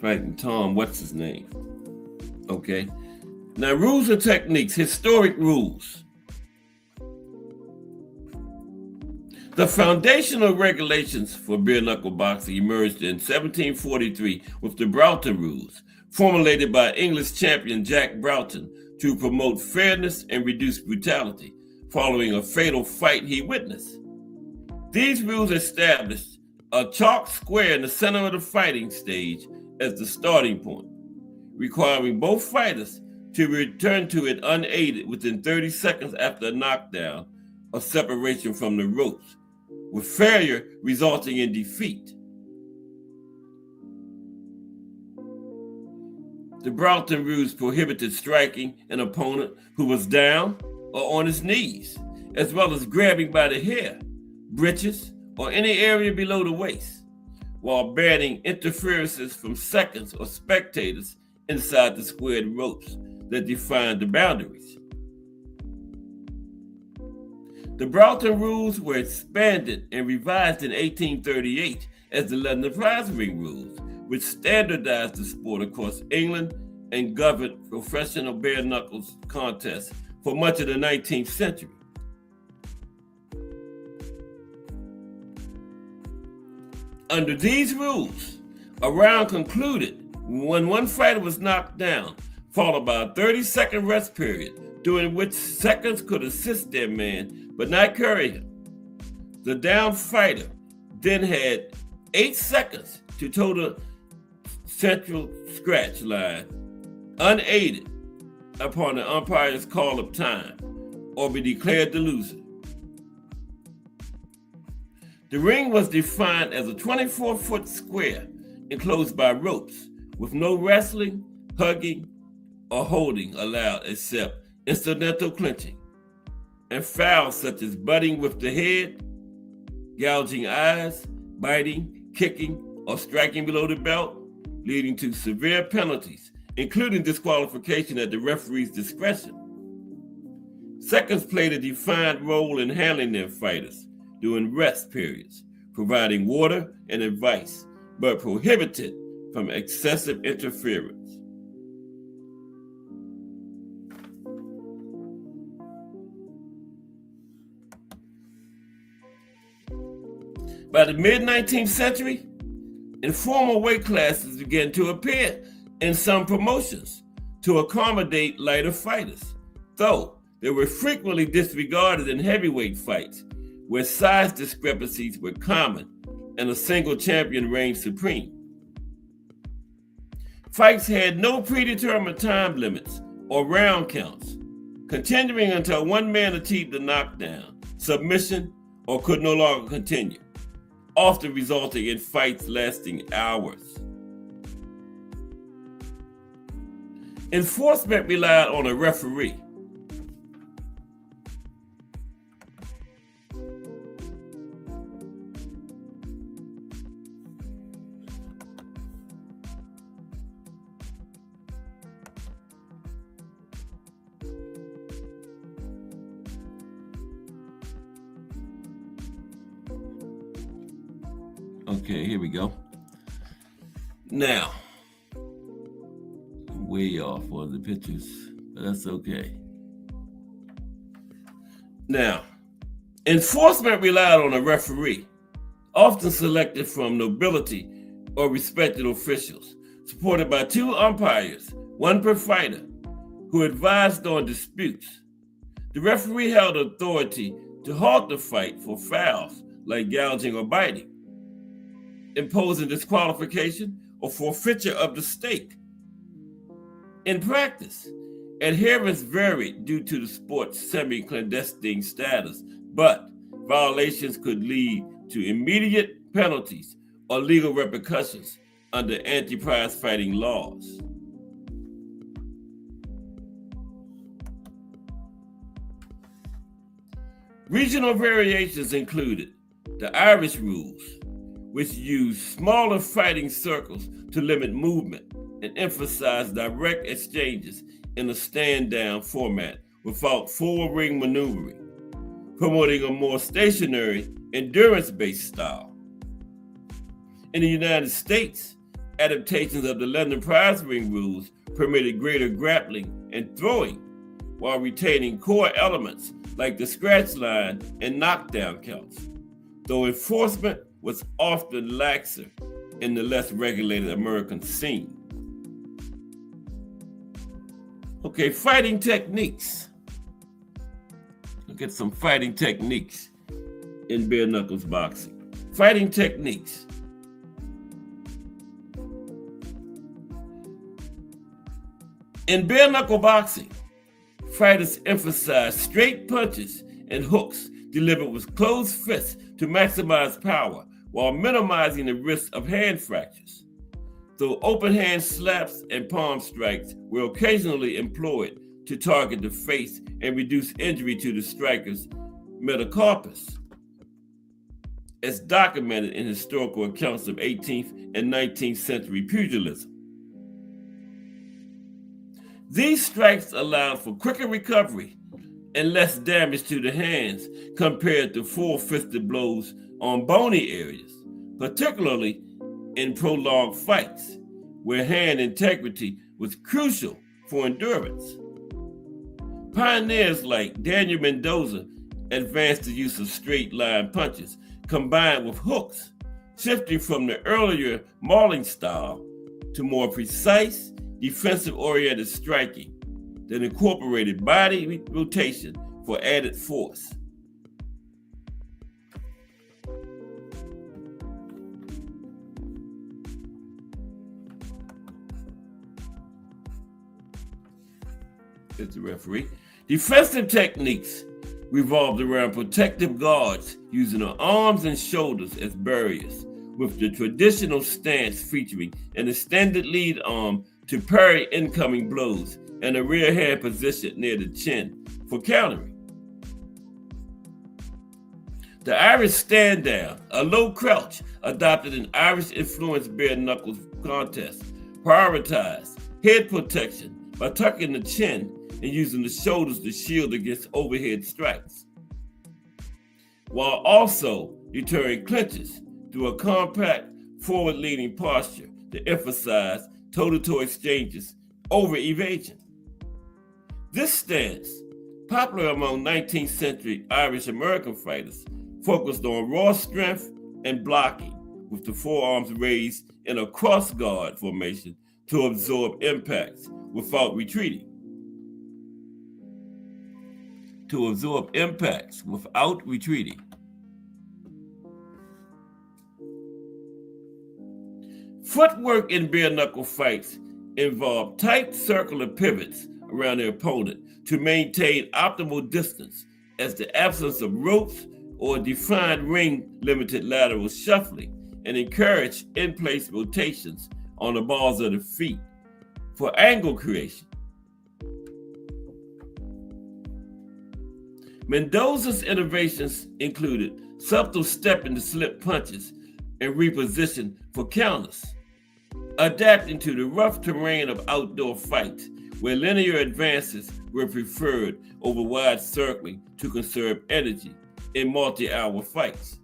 Fighting Tom, what's his name? Okay. Now, rules and techniques, historic rules. The foundational regulations for bare knuckle boxing emerged in 1743 with the Broughton Rules, formulated by English champion Jack Broughton to promote fairness and reduce brutality, following a fatal fight he witnessed. These rules established a chalk square in the center of the fighting stage as the starting point, requiring both fighters to return to it unaided within 30 seconds after a knockdown or separation from the ropes, with failure resulting in defeat. The Broughton Rules prohibited striking an opponent who was down or on his knees, as well as grabbing by the hair, breeches, or any area below the waist, while banning interferences from seconds or spectators inside the squared ropes that defined the boundaries. The Broughton Rules were expanded and revised in 1838 as the London Prize Ring Rules, which standardized the sport across England and governed professional bare knuckles contests for much of the 19th century. Under these rules, a round concluded when one fighter was knocked down, followed by a 30-second rest period, during which seconds could assist their man but not carry him. The downed fighter then had 8 seconds to toe the central scratch line, unaided, upon the umpire's call of time, or be declared the loser. The ring was defined as a 24-foot square enclosed by ropes, with no wrestling, hugging, or holding allowed except incidental clinching, and fouls such as butting with the head, gouging eyes, biting, kicking, or striking below the belt, leading to severe penalties, including disqualification at the referee's discretion. Seconds played a defined role in handling their fighters during rest periods, providing water and advice, but prohibited from excessive interference. By the mid-19th century, informal weight classes began to appear in some promotions to accommodate lighter fighters, though they were frequently disregarded in heavyweight fights where size discrepancies were common and a single champion reigned supreme. Fights had no predetermined time limits or round counts, continuing until one man achieved a knockdown, submission, or could no longer continue. often resulting in fights lasting hours. Enforcement relied on a referee. Okay, here we go. Now, I'm way off on the pictures, but that's okay. Now, enforcement relied on a referee, often selected from nobility or respected officials, supported by 2 umpires, 1 per fighter, who advised on disputes. The referee held authority to halt the fight for fouls like gouging or biting, imposing disqualification or forfeiture of the stake. In practice, adherence varied due to the sport's semi-clandestine status, but violations could lead to immediate penalties or legal repercussions under anti-prize fighting laws. Regional variations included the Irish rules, which used smaller fighting circles to limit movement and emphasize direct exchanges in a stand-down format without full ring maneuvering, promoting a more stationary, endurance-based style. In the United States, adaptations of the London prize ring rules permitted greater grappling and throwing while retaining core elements like the scratch line and knockdown counts, though enforcement was often laxer in the less regulated American scene. Okay, fighting techniques. Look at some fighting techniques in bare knuckles boxing. Fighting techniques. In bare knuckle boxing, fighters emphasize straight punches and hooks delivered with closed fists to maximize power while minimizing the risk of hand fractures. Though open hand slaps and palm strikes were occasionally employed to target the face and reduce injury to the striker's metacarpus, as documented in historical accounts of 18th and 19th century pugilism. These strikes allowed for quicker recovery and less damage to the hands compared to full-fisted blows on bony areas, particularly in prolonged fights, where hand integrity was crucial for endurance. Pioneers like Daniel Mendoza advanced the use of straight-line punches combined with hooks, shifting from the earlier mauling style to more precise, defensive-oriented striking that incorporated body rotation for added force. It's the referee. Defensive techniques revolved around protective guards using the arms and shoulders as barriers, with the traditional stance featuring an extended lead arm to parry incoming blows and a rear hand positioned near the chin for countering. The Irish stand down, a low crouch adopted an Irish-influenced bare knuckles contest, prioritized head protection by tucking the chin and using the shoulders to shield against overhead strikes, while also deterring clinches through a compact, forward-leaning posture to emphasize toe-to-toe exchanges over evasion. This stance, popular among 19th century Irish-American fighters, focused on raw strength and blocking, with the forearms raised in a cross-guard formation to absorb impacts without retreating. Footwork in bare knuckle fights involved tight circular pivots around the opponent to maintain optimal distance, as the absence of ropes or defined ring-limited lateral shuffling and encourage in-place rotations on the balls of the feet for angle creation. Mendoza's innovations included subtle step into slip punches and reposition for counters, adapting to the rough terrain of outdoor fights where linear advances were preferred over wide circling to conserve energy in multi-hour fights.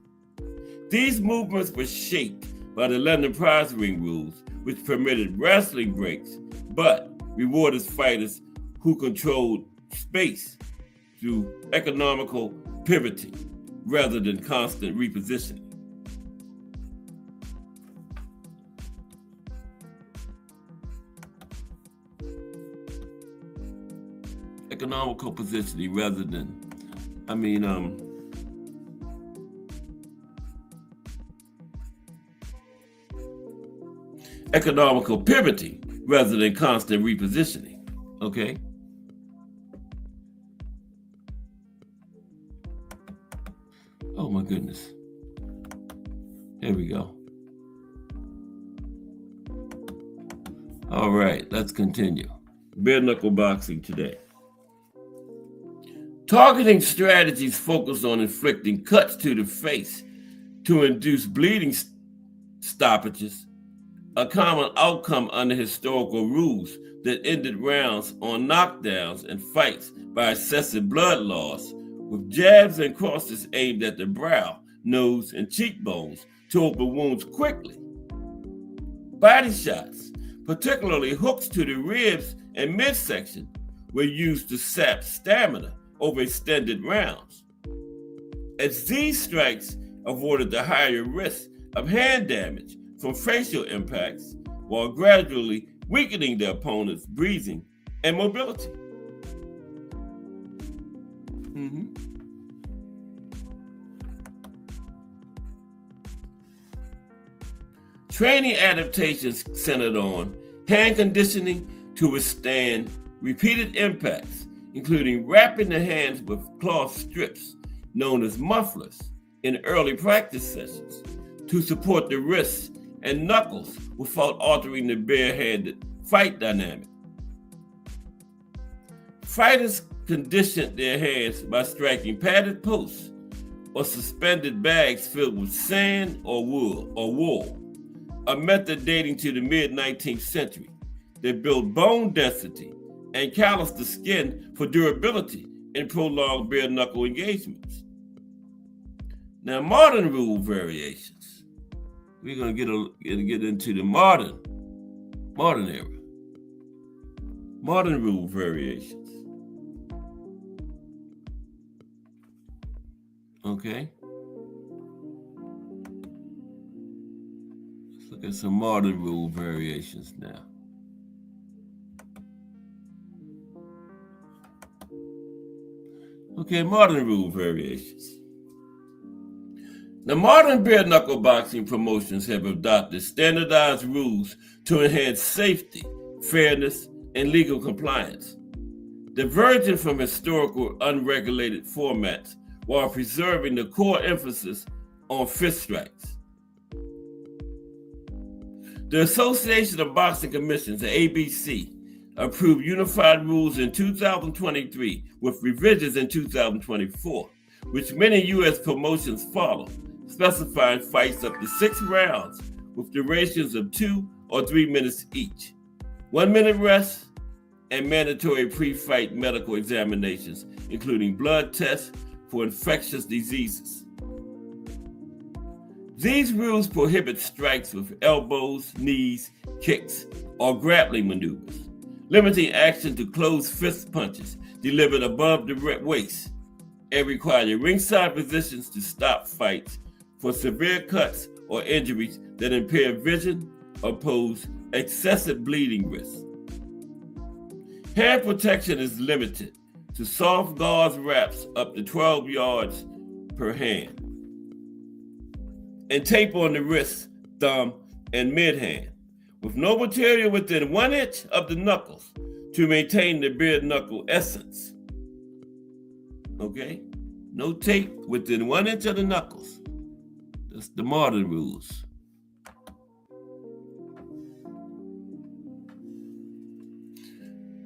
These movements were shaped by the London prize ring rules, which permitted wrestling breaks, but rewarded fighters who controlled space through economical pivoting rather than constant repositioning. Economical positioning rather than, economical pivoting rather than constant repositioning, okay? Oh my goodness. Here we go. All right, let's continue. Bare knuckle boxing today. Targeting strategies focus on inflicting cuts to the face to induce bleeding stoppages, a common outcome under historical rules that ended rounds on knockdowns and fights by excessive blood loss, with jabs and crosses aimed at the brow, nose, and cheekbones to open wounds quickly. Body shots, particularly hooks to the ribs and midsection, were used to sap stamina over extended rounds, as these strikes avoided the higher risk of hand damage from facial impacts while gradually weakening the opponent's breathing and mobility. Training adaptations centered on hand conditioning to withstand repeated impacts, including wrapping the hands with cloth strips known as mufflers in early practice sessions to support the wrists and knuckles without altering the barehanded fight dynamic. Fighters conditioned their hands by striking padded posts or suspended bags filled with sand or wool, a method dating to the mid-19th century that built bone density and calloused the skin for durability in prolonged bare knuckle engagements. Now, modern rule variations. We're going to get into the modern era. Modern rule variations. Okay. Let's look at some modern rule variations now. Okay, modern rule variations. The modern bare knuckle boxing promotions have adopted standardized rules to enhance safety, fairness, and legal compliance, diverging from historical unregulated formats while preserving the core emphasis on fist strikes. The Association of Boxing Commissions, the ABC, approved unified rules in 2023 with revisions in 2024, which many U.S. promotions follow, specifying fights up to 6 rounds with durations of 2 or 3 minutes each, 1 minute rest, and mandatory pre-fight medical examinations, including blood tests for infectious diseases. These rules prohibit strikes with elbows, knees, kicks, or grappling maneuvers, limiting action to closed fist punches delivered above the waist, and requiring ringside physicians to stop fights for severe cuts or injuries that impair vision or pose excessive bleeding risks. Hand protection is limited to soft gauze wraps up to 12 yards per hand, and tape on the wrist, thumb, and mid-hand, with no material within 1 inch of the knuckles to maintain the bare knuckle essence. Okay? No tape within 1 inch of the knuckles. That's the modern rules.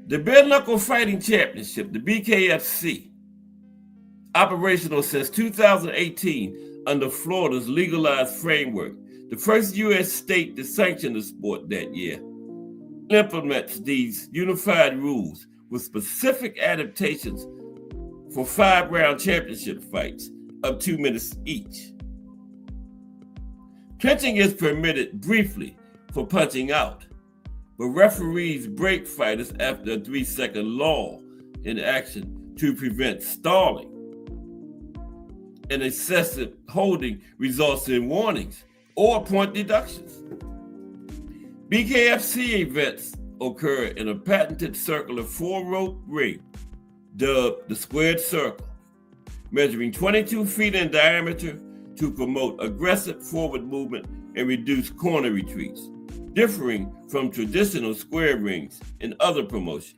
The Bare Knuckle Fighting Championship, the BKFC, operational since 2018 under Florida's legalized framework, the first U.S. state to sanction the sport that year, implements these unified rules with specific adaptations for 5-round championship fights of 2 minutes each. Clinching is permitted briefly for punching out, but referees break fighters after a 3-second lull in action to prevent stalling. And excessive holding results in warnings or point deductions. BKFC events occur in a patented circular 4-rope ring dubbed the squared circle, measuring 22 feet in diameter to promote aggressive forward movement and reduce corner retreats, differing from traditional square rings in other promotions.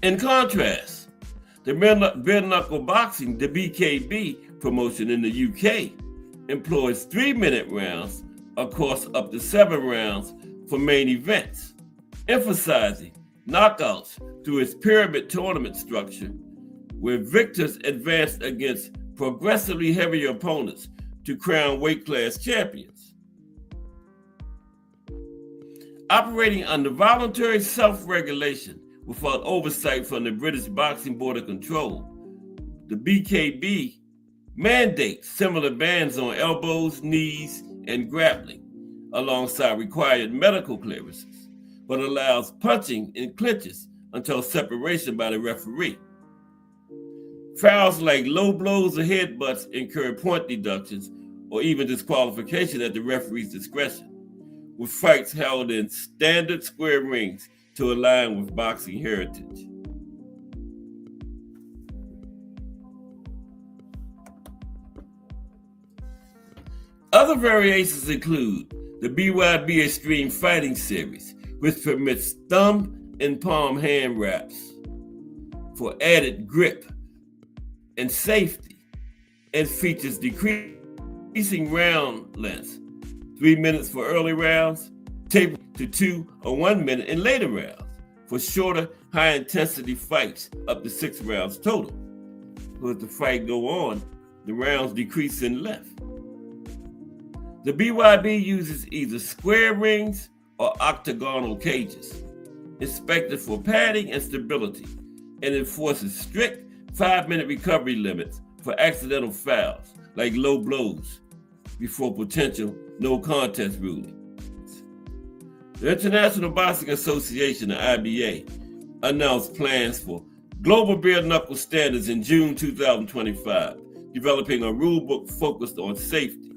In contrast, the bare knuckle boxing, the BKB promotion in the UK, employs 3-minute rounds across up to 7 rounds for main events, emphasizing knockouts through its pyramid tournament structure, where victors advance against progressively heavier opponents to crown weight class champions. Operating under voluntary self-regulation without oversight from the British Boxing Board of Control, the BKB mandates similar bans on elbows, knees, and grappling, alongside required medical clearances, but allows punching in clinches until separation by the referee. Fouls like low blows or headbutts incur point deductions or even disqualification at the referee's discretion, with fights held in standard square rings to align with boxing heritage. Other variations include the BYB Extreme Fighting Series, which permits thumb and palm hand wraps for added grip and safety, and features decreasing round lengths, 3 minutes for early rounds, tapered to 2 or 1 minute in later rounds for shorter, high-intensity fights up to 6 rounds total. So as the fight go on, the rounds decrease in length. The BYB uses either square rings or octagonal cages, inspected for padding and stability, and enforces strict 5-minute recovery limits for accidental fouls, like low blows, before potential no contest ruling. The International Boxing Association, the IBA, announced plans for global bare knuckle standards in June 2025, developing a rule book focused on safety.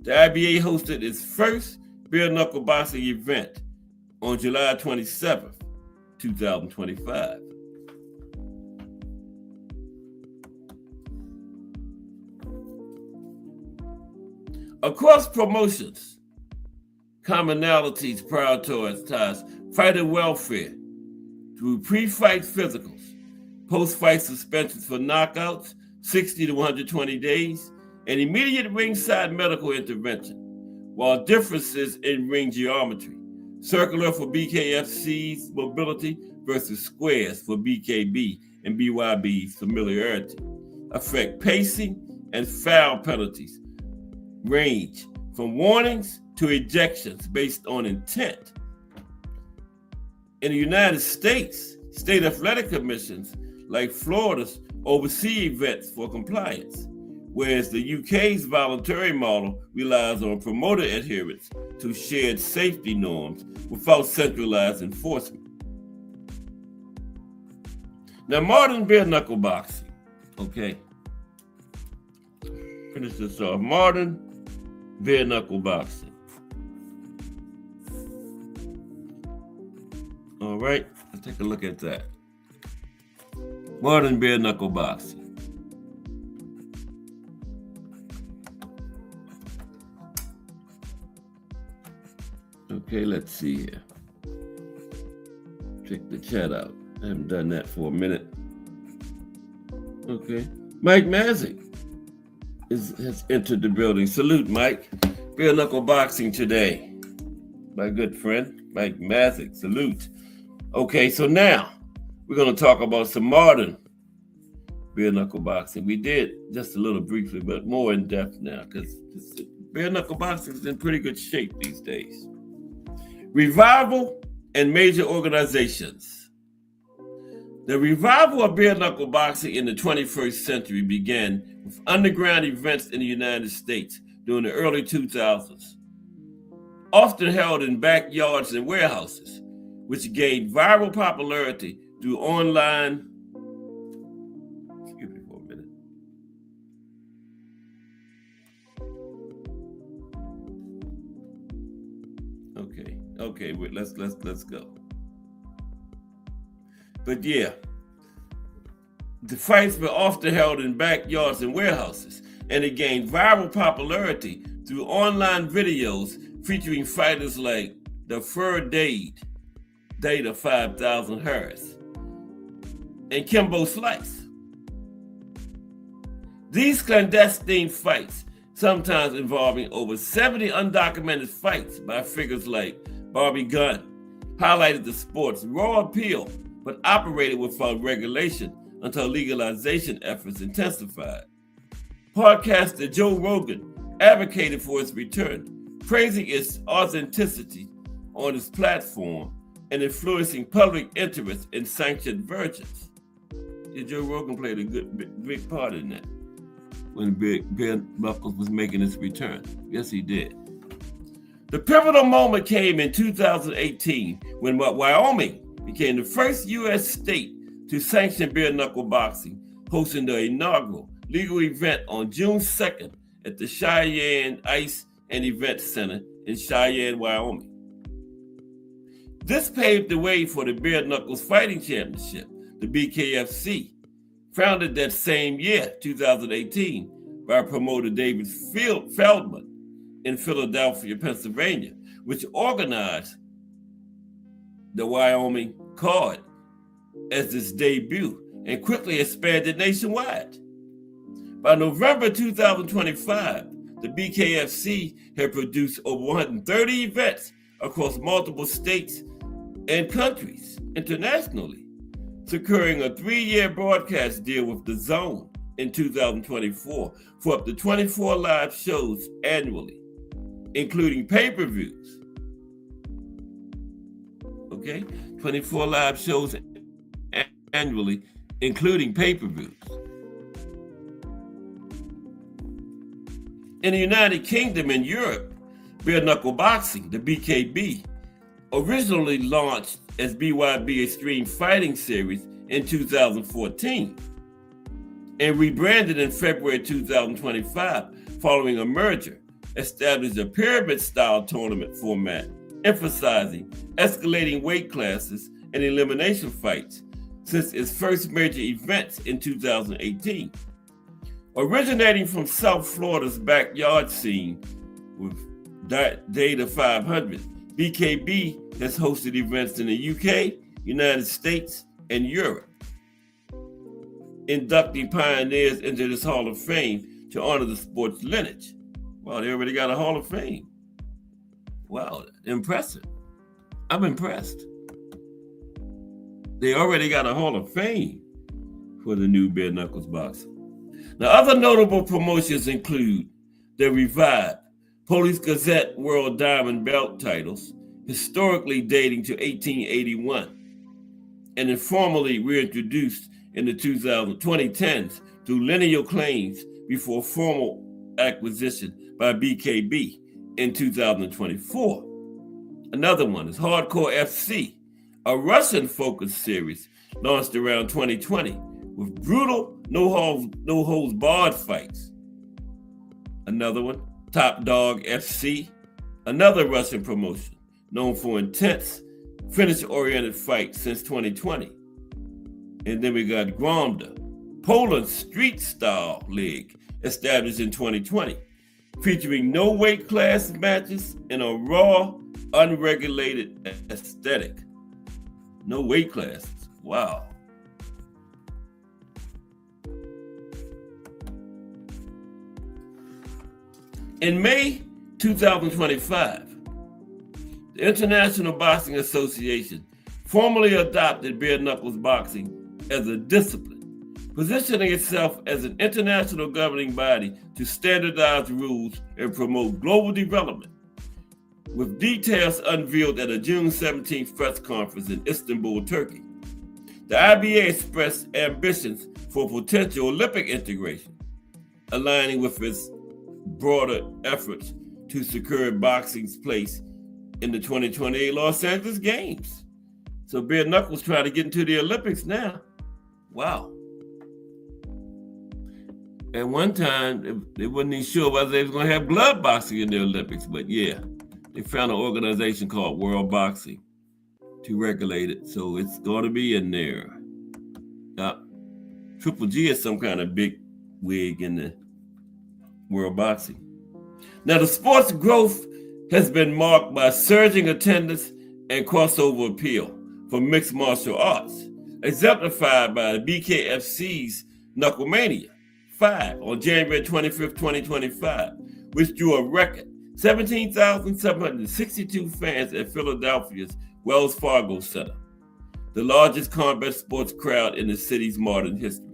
The IBA hosted its first bare knuckle boxing event on July 27th, 2025. Across promotions, commonalities prioritize fighter welfare through pre-fight physicals, post-fight suspensions for knockouts, 60 to 120 days, and immediate ringside medical intervention, while differences in ring geometry, circular for BKFC's mobility versus squares for BKB and BYB's familiarity, affect pacing and foul penalties, range from warnings to ejections based on intent. In the United States, state athletic commissions like Florida's oversee events for compliance, whereas the UK's voluntary model relies on promoter adherence to shared safety norms without centralized enforcement. Now, modern bare knuckle boxing, okay? Finish this off. Modern bare knuckle boxing. All right, let's take a look at that. Modern bare knuckle boxing. Okay, let's see here. check the chat out. I haven't done that for a minute. Okay. Mike Mazik has entered the building. Salute, Mike. Bare knuckle boxing today. My good friend, Mike Mazik. Salute. Okay, so now we're going to talk about some modern bare knuckle boxing. We did just a little briefly, but more in depth now because bare knuckle boxing is in pretty good shape these days. Revival and major organizations. The revival of bare knuckle boxing in the 21st century began with underground events in the United States during the early 2000s, often held in backyards and warehouses, which gained viral popularity through online. Excuse me for a minute. Okay, wait, let's go. But yeah, the fights were often held in backyards and warehouses, and it gained viral popularity through online videos featuring fighters like the Fur Dade of 5,000 Harris, and Kimbo Slice. These clandestine fights, sometimes involving over 70 undocumented fights by figures like Bobby Gunn, highlighted the sport's raw appeal, but operated without regulation until legalization efforts intensified. Podcaster Joe Rogan advocated for its return, praising its authenticity on his platform and influencing public interest in sanctioned versions. Yeah, Joe Rogan played a big part in that when Bare Knuckles was making his return. Yes, he did. The pivotal moment came in 2018 when Wyoming became the first U.S. state to sanction bare knuckle boxing, hosting the inaugural legal event on June 2nd at the Cheyenne Ice and Event Center in Cheyenne, Wyoming. This paved the way for the Bare Knuckles Fighting Championship, the BKFC, founded that same year, 2018, by promoter David Feldman in Philadelphia, Pennsylvania, which organized the Wyoming card as its debut and quickly expanded nationwide. By November 2025, the BKFC had produced over 130 events across multiple states and countries internationally, securing a 3-year broadcast deal with The Zone in 2024 for up to 24 live shows annually, including pay-per-views. Okay, 24 live shows annually, including pay-per-views. In the United Kingdom and Europe, bare knuckle boxing, the BKB, originally launched as BYB Extreme Fighting Series in 2014 and rebranded in February 2025 following a merger, established a pyramid-style tournament format emphasizing escalating weight classes and elimination fights since its first major events in 2018. Originating from South Florida's backyard scene with Data 500, BKB has hosted events in the UK, United States, and Europe, inducting pioneers into this Hall of Fame to honor the sport's lineage. Wow, they already got a Hall of Fame. Wow, impressive. I'm impressed. They already got a Hall of Fame for the new bare knuckles boxing. Now, other notable promotions include the revived Police Gazette World Diamond Belt titles, historically dating to 1881, and informally reintroduced in the 2010s through lineal claims before formal acquisition by BKB in 2024. Another one is Hardcore FC, a Russian-focused series launched around 2020 with brutal, no holds barred fights. Another one, Top Dog FC, another Russian promotion known for intense, finish-oriented fights since 2020. And then we got Gromda, Poland street-style league established in 2020, featuring no weight class matches and a raw, unregulated aesthetic. No weight classes. Wow. In May 2025, the International Boxing Association formally adopted bare knuckles boxing as a discipline, positioning itself as an international governing body to standardize rules and promote global development, with details unveiled at a June 17th press conference in Istanbul, Turkey. The IBA expressed ambitions for potential Olympic integration, aligning with its broader efforts to secure boxing's place in the 2028 Los Angeles Games. So bare knuckles trying to get into the Olympics now. Wow. At one time, they wasn't even sure whether they was going to have blood boxing in the Olympics, but yeah, they found an organization called World Boxing to regulate it, so it's going to be in there. Triple G is some kind of big wig in the World Boxing. Now, the sport's growth has been marked by surging attendance and crossover appeal for mixed martial arts, exemplified by the BKFC's Knucklemania 5 on January 25th, 2025, which drew a record 17,762 fans at Philadelphia's Wells Fargo Center, the largest combat sports crowd in the city's modern history.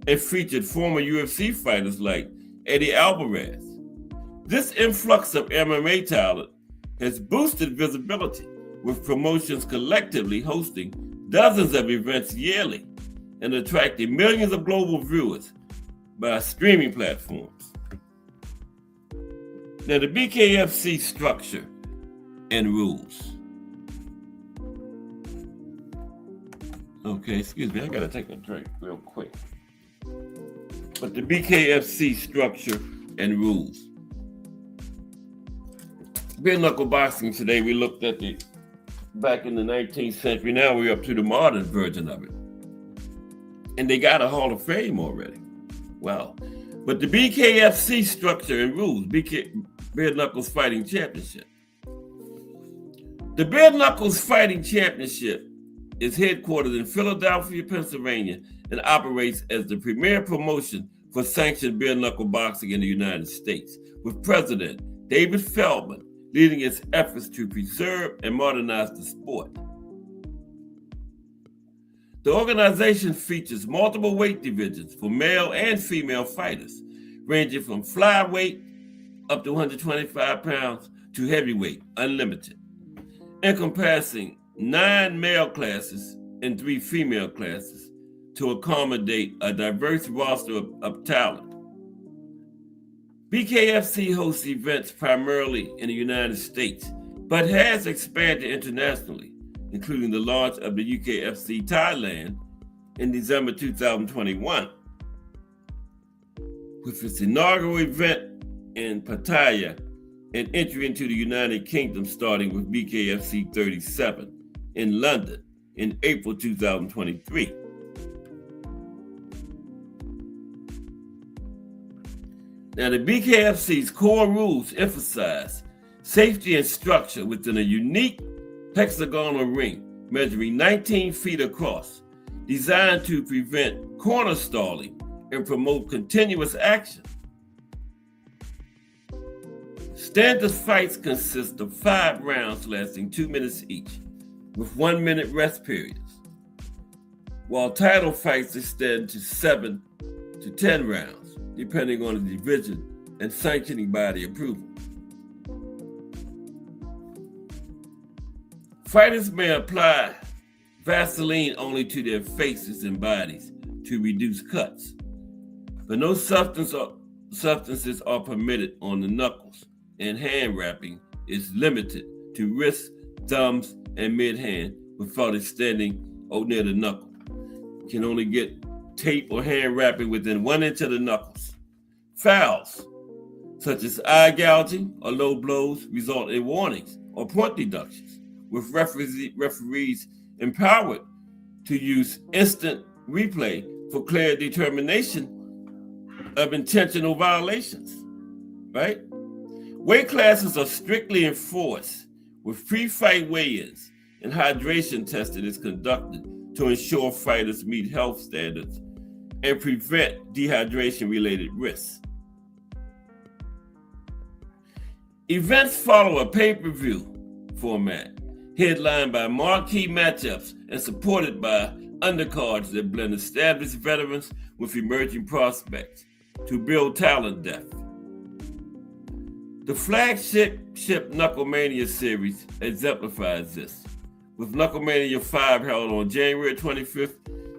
It featured former UFC fighters like Eddie Alvarez. This influx of MMA talent has boosted visibility, with promotions collectively hosting dozens of events yearly and attracting millions of global viewers by streaming platforms. Now, the BKFC structure and rules. Okay, excuse me, I gotta take a drink real quick. But the BKFC structure and rules. Bare knuckle boxing today, we looked at the back in the 19th century. Now we're up to the modern version of it. And they got a Hall of Fame already. Wow. But the BKFC structure and rules, Bare Knuckles Fighting Championship. The Bare Knuckles Fighting Championship is headquartered in Philadelphia, Pennsylvania, and operates as the premier promotion for sanctioned bare knuckle boxing in the United States, with President David Feldman leading its efforts to preserve and modernize the sport. The organization features multiple weight divisions for male and female fighters, ranging from flyweight up to 125 pounds to heavyweight, unlimited, encompassing 9 male classes and 3 female classes to accommodate a diverse roster of talent. BKFC hosts events primarily in the United States, but has expanded internationally, including the launch of the UKFC Thailand in December 2021, with its inaugural event in Pattaya and entry into the United Kingdom starting with BKFC 37 in London in April 2023. Now, the BKFC's core rules emphasize safety and structure within a unique hexagonal ring measuring 19 feet across, designed to prevent corner stalling and promote continuous action. Standard fights consist of 5 rounds lasting 2 minutes each, with 1 minute rest periods, while title fights extend to 7 to 10 rounds, depending on the division and sanctioning body approval. Fighters may apply Vaseline only to their faces and bodies to reduce cuts, but no substances are permitted on the knuckles, and hand wrapping is limited to wrists, thumbs, and mid-hand without extending near the knuckle. You can only get tape or hand wrapping within 1 inch of the knuckles. Fouls, such as eye gouging or low blows, result in warnings or point deductions, with referees empowered to use instant replay for clear determination of intentional violations, right? Weight classes are strictly enforced, with pre-fight weigh-ins and hydration testing is conducted to ensure fighters meet health standards and prevent dehydration-related risks. Events follow a pay-per-view format, headlined by marquee matchups and supported by undercards that blend established veterans with emerging prospects to build talent depth. The flagship Knucklemania series exemplifies this, with Knucklemania 5 held on January 25th,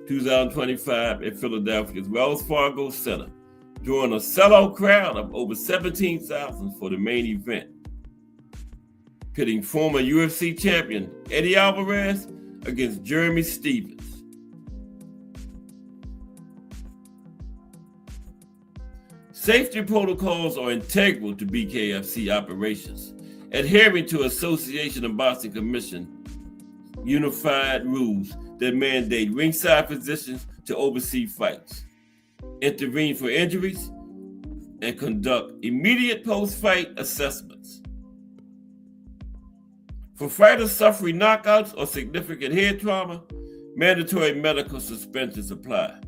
2025 at Philadelphia's Wells Fargo Center, drawing a sellout crowd of over 17,000 for the main event, pitting former UFC champion Eddie Alvarez against Jeremy Stevens. Safety protocols are integral to BKFC operations, adhering to Association of Boxing Commission unified rules that mandate ringside physicians to oversee fights, intervene for injuries, and conduct immediate post-fight assessments. For fighters suffering knockouts or significant head trauma, mandatory medical suspensions apply,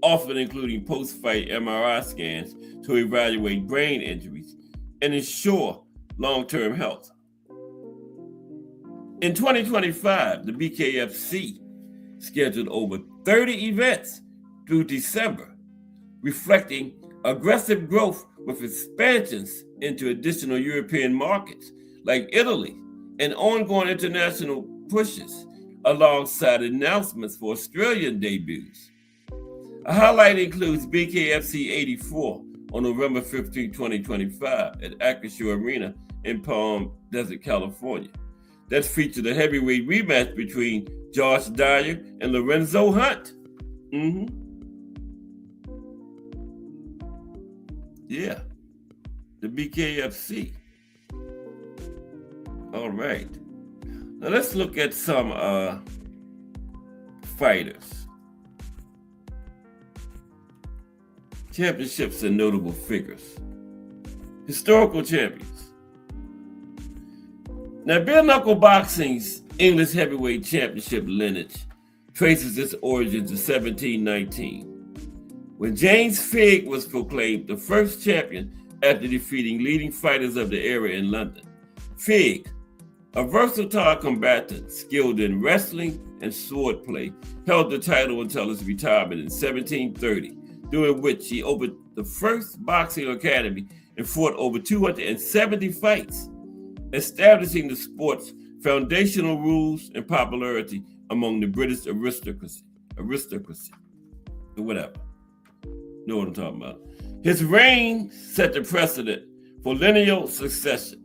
often including post-fight MRI scans to evaluate brain injuries and ensure long-term health. In 2025, the BKFC scheduled over 30 events through December, reflecting aggressive growth with expansions into additional European markets like Italy and ongoing international pushes alongside announcements for Australian debuts. A highlight includes BKFC 84 on November 15, 2025 at Acrisure Arena in Palm Desert, California. That featured a heavyweight rematch between Josh Dyer and Lorenzo Hunt. Yeah, the BKFC. All right. Now let's look at some fighters. Championships and notable figures. Historical champions. Now, bare knuckle boxing's English heavyweight championship lineage traces its origins to 1719, when James Figg was proclaimed the first champion after defeating leading fighters of the era in London. Figg, a versatile combatant skilled in wrestling and swordplay, held the title until his retirement in 1730, during which he opened the first boxing academy and fought over 270 fights, establishing the sport's foundational rules and popularity among the British aristocracy, or whatever. Know what I'm talking about. His reign set the precedent for lineal succession,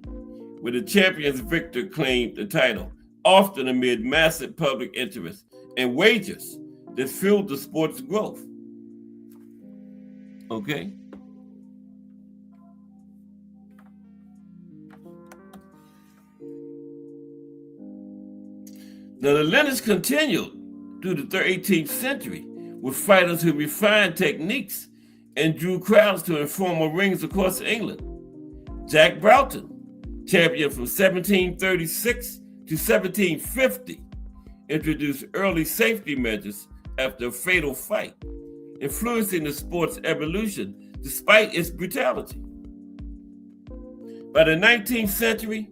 where the champion's victor claimed the title, often amid massive public interest and wagers that fueled the sport's growth. Okay? Now, the lineage continued through the 18th century with fighters who refined techniques and drew crowds to informal rings across England. Jack Broughton, champion from 1736 to 1750, introduced early safety measures after a fatal fight, influencing the sport's evolution despite its brutality. By the 19th century,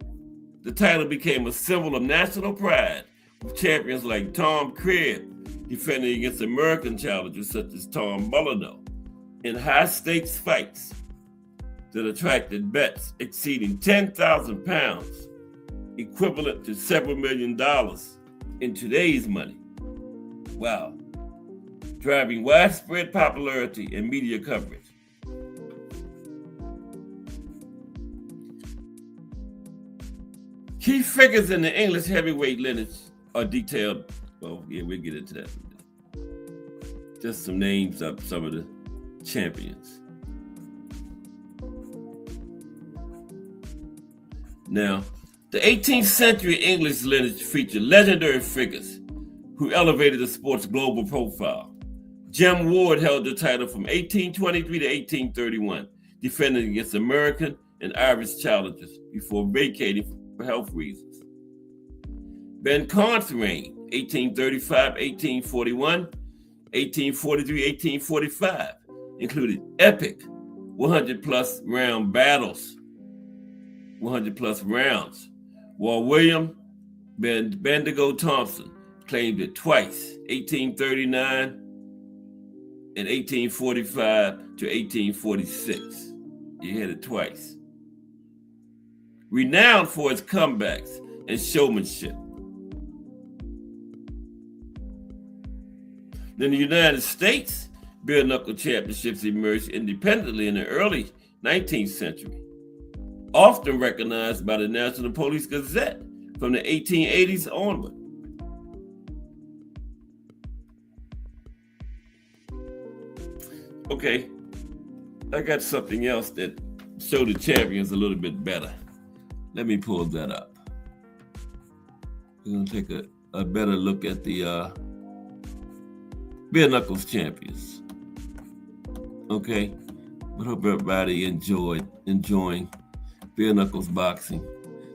the title became a symbol of national pride, with champions like Tom Cribb defending against American challengers such as Tom Molyneux in high-stakes fights that attracted bets exceeding 10,000 pounds, equivalent to several $1 million in today's money. Wow. Driving widespread popularity and media coverage. Key figures in the English heavyweight lineage are detailed. Well, yeah, we'll get into that. Just some names of some of the champions. Now, the 18th century English lineage featured legendary figures who elevated the sport's global profile. Jim Ward held the title from 1823 to 1831, defending against American and Irish challengers before vacating for health reasons. Ben Con's reign, 1835, 1841, 1843, 1845, included epic 100-plus round battles, 100-plus rounds, while William Bendigo Thompson claimed it twice, 1839 and 1845 to 1846. He had it twice. Renowned for his comebacks and showmanship. In the United States, bare knuckle championships emerged independently in the early 19th century, often recognized by the National Police Gazette from the 1880s onward. Okay, I got something else that showed the champions a little bit better. Let me pull that up. We're going to take a better look at the bare knuckles champions. Okay, but hope everybody enjoying bare knuckles boxing.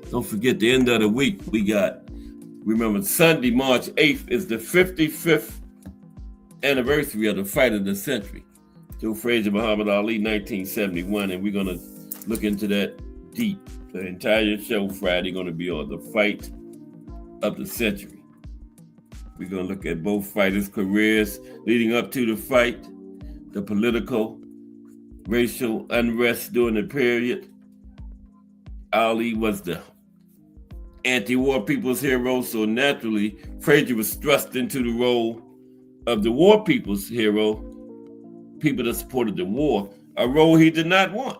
Don't forget, the end of the week, remember Sunday, March 8th is the 55th anniversary of the fight of the century. Joe Frazier, Muhammad Ali, 1971, and we're going to look into that deep. The entire show Friday going to be on the fight of the century. We're going to look at both fighters' careers leading up to the fight, the political, racial unrest during the period. Ali was the anti-war people's hero, so naturally, Frazier was thrust into the role of the war people's hero, people that supported the war, a role he did not want.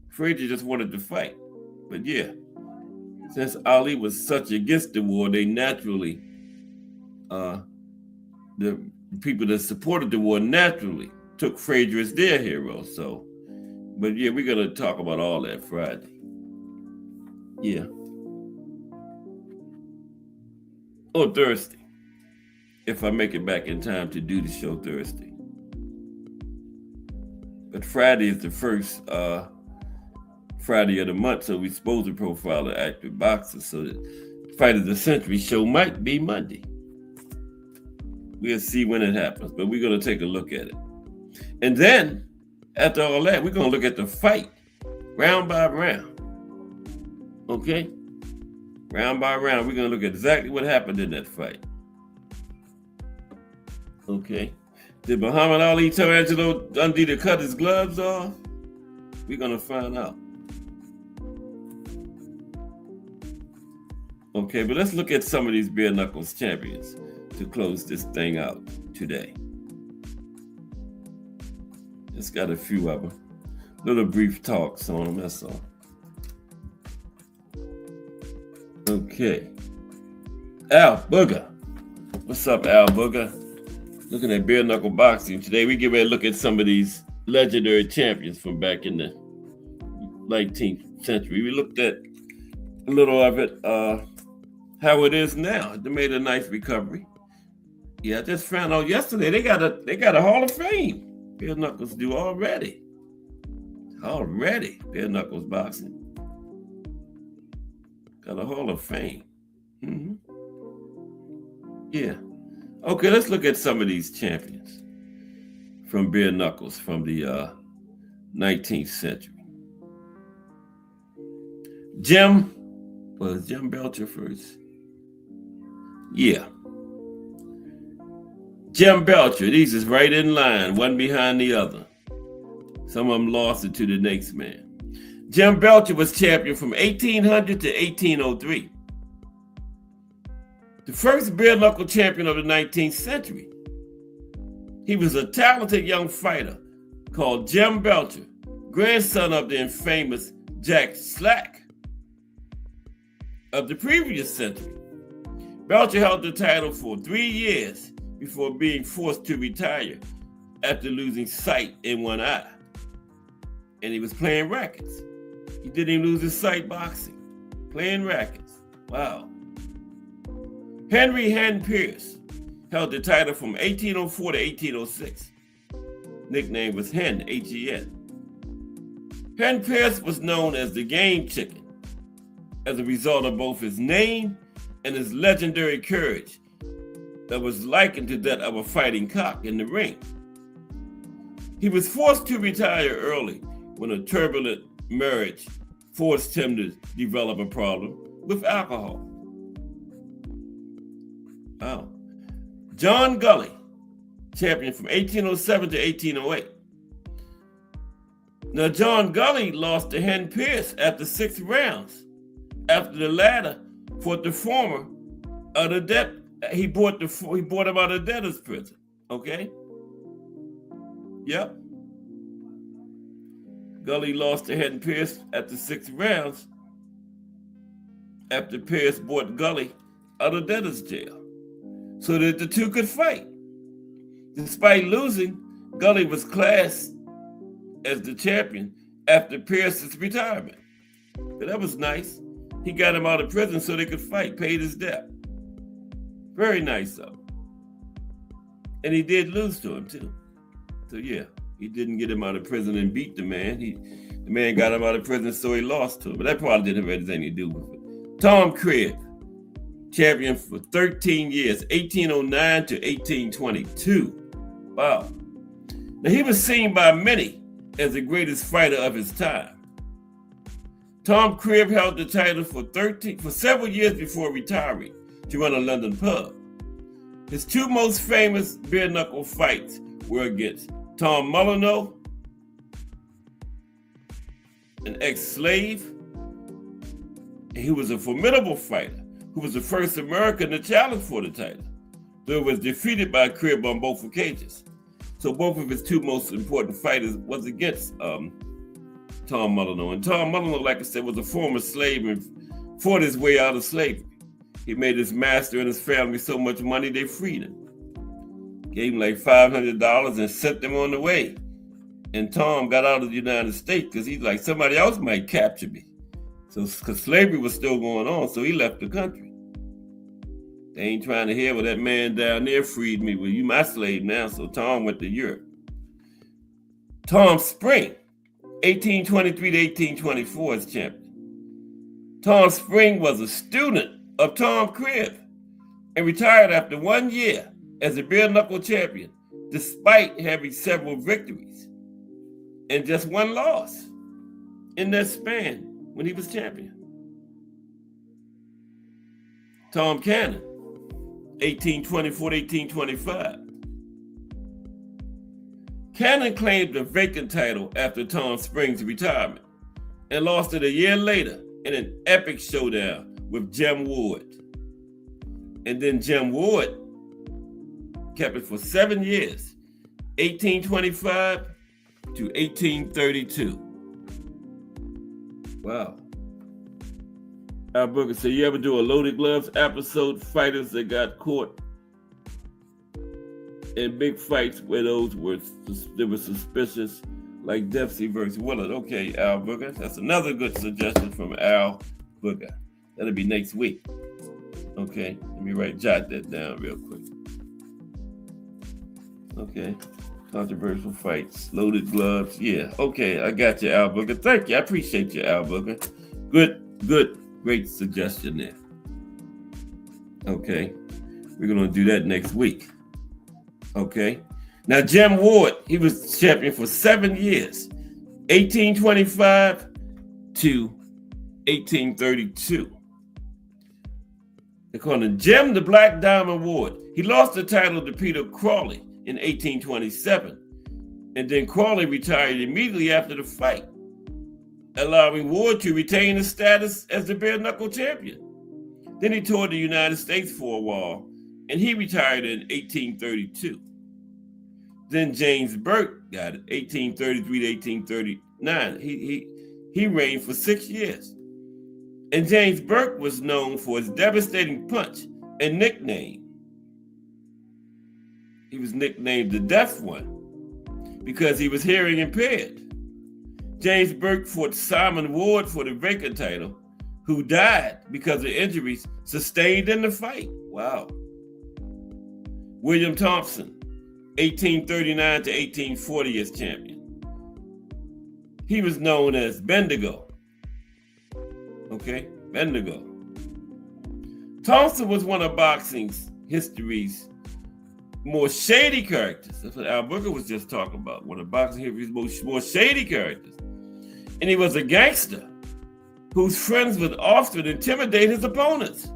Frazier just wanted to fight. But yeah, since Ali was such against the war, they naturally, the people that supported the war naturally took Frazier as their hero. So, but yeah, we're going to talk about all that Friday. Yeah. Or Thursday, if I make it back in time to do the show Thursday. But Friday is the first Friday of the month, so we're supposed to profile the active boxers. So the Fight of the Century show might be Monday. We'll see when it happens, but we're going to take a look at it. And then, after all that, we're going to look at the fight round by round. Okay? Round by round, we're going to look at exactly what happened in that fight. Okay? Did Muhammad Ali tell Angelo Dundee to cut his gloves off? We're going to find out. Okay, but let's look at some of these bare knuckles champions to close this thing out today. Just got a few of them. Little brief talks on them, that's all. Okay. Al Booger. What's up, Al Booger? Looking at bare knuckle boxing today. We get ready to look at some of these legendary champions from back in the 19th century. We looked at a little of it, how it is now. They made a nice recovery. Yeah, I just found out yesterday they got a Hall of Fame. Bare knuckles do already. Bare knuckles boxing. Got a Hall of Fame. Mm-hmm. Yeah. Okay, let's look at some of these champions from bare knuckles from the 19th century. Jim Belcher first? Yeah. Jim Belcher, these is right in line, one behind the other. Some of them lost it to the next man. Jim Belcher was champion from 1800 to 1803. The first bare knuckle champion of the 19th century. He was a talented young fighter called Jim Belcher, grandson of the infamous Jack Slack of the previous century. Belcher held the title for 3 years before being forced to retire after losing sight in one eye. And he was playing rackets. He didn't even lose his sight boxing, playing rackets. Wow. Henry Hen Pierce held the title from 1804 to 1806. Nickname was Hen, H-E-N. Hen Pierce was known as the Game Chicken as a result of both his name and his legendary courage that was likened to that of a fighting cock in the ring. He was forced to retire early when a turbulent marriage forced him to develop a problem with alcohol. Wow. John Gully, champion from 1807 to 1808. Now, John Gully lost to Hen Pierce after 6 rounds, after the latter fought the former of the debt. He bought him out of debtor's prison. Okay. Yep. Gully lost to Hen Pierce after 6 rounds, after Pierce bought Gully out of debtor's jail, so that the two could fight. Despite losing, Gully was classed as the champion after Pierce's retirement. But that was nice. He got him out of prison so they could fight, paid his debt. Very nice though. And he did lose to him too. So yeah, he didn't get him out of prison and beat the man. The man got him out of prison, so he lost to him. But that probably didn't have anything to do with it. Tom Cribb, champion for 13 years, 1809 to 1822. Wow. Now he was seen by many as the greatest fighter of his time. Tom Cribb held the title for several years before retiring to run a London pub. His 2 most famous bare knuckle fights were against Tom Molyneux, an ex-slave, and he was a formidable fighter who was the first American to challenge for the title, though he was defeated by Cribb on both occasions. So both of his 2 most important fighters was against Tom Molyneux. And Tom Molyneux, like I said, was a former slave and fought his way out of slavery. He made his master and his family so much money they freed him. Gave him like $500 and sent them on the way. And Tom got out of the United States because he's like, somebody else might capture me. So, because slavery was still going on, so he left the country. They ain't trying to hear, well, that man down there freed me. Well, you my slave now. So Tom went to Europe. Tom Spring, 1823 to 1824 as champion. Tom Spring was a student of Tom Cribb and retired after 1 year as a bare knuckle champion, despite having several victories and just 1 loss in that span when he was champion. Tom Cannon, 1824 to 1825. Cannon claimed the vacant title after Tom Spring's retirement and lost it a year later in an epic showdown with Jim Ward. And then Jim Ward kept it for 7 years, 1825 to 1832. Wow. Al Booker said, you ever do a Loaded Gloves episode, fighters that got caught in big fights where they were suspicious, like Dempsey versus Willard? Okay, Al Booker, that's another good suggestion from Al Booker. That'll be next week. Okay, let me jot that down real quick. Okay, controversial fights, Loaded Gloves. Yeah, okay, I got you, Al Booker. Thank you, I appreciate you, Al Booker. Good, great suggestion there. Okay, we're gonna do that next week. Okay, now Jim Ward, he was champion for 7 years, 1825 to 1832. They call him Jim the Black Diamond Ward. He lost the title to Peter Crawley in 1827, and then Crawley retired immediately after the fight, allowing Ward to retain his status as the bare knuckle champion. Then he toured the United States for a while, and he retired in 1832. Then James Burke got it, 1833 to 1839. He reigned for 6 years. And James Burke was known for his devastating punch and nickname. He was nicknamed the Deaf One because he was hearing impaired. James Burke fought Simon Ward for the vacant title, who died because of injuries sustained in the fight. Wow. William Thompson, 1839 to 1840 as champion. He was known as Bendigo. Okay, Bendigo. Thompson was one of boxing's history's more shady characters. That's what Al Booker was just talking about. One of boxing history's more shady characters. And he was a gangster whose friends would often intimidate his opponents.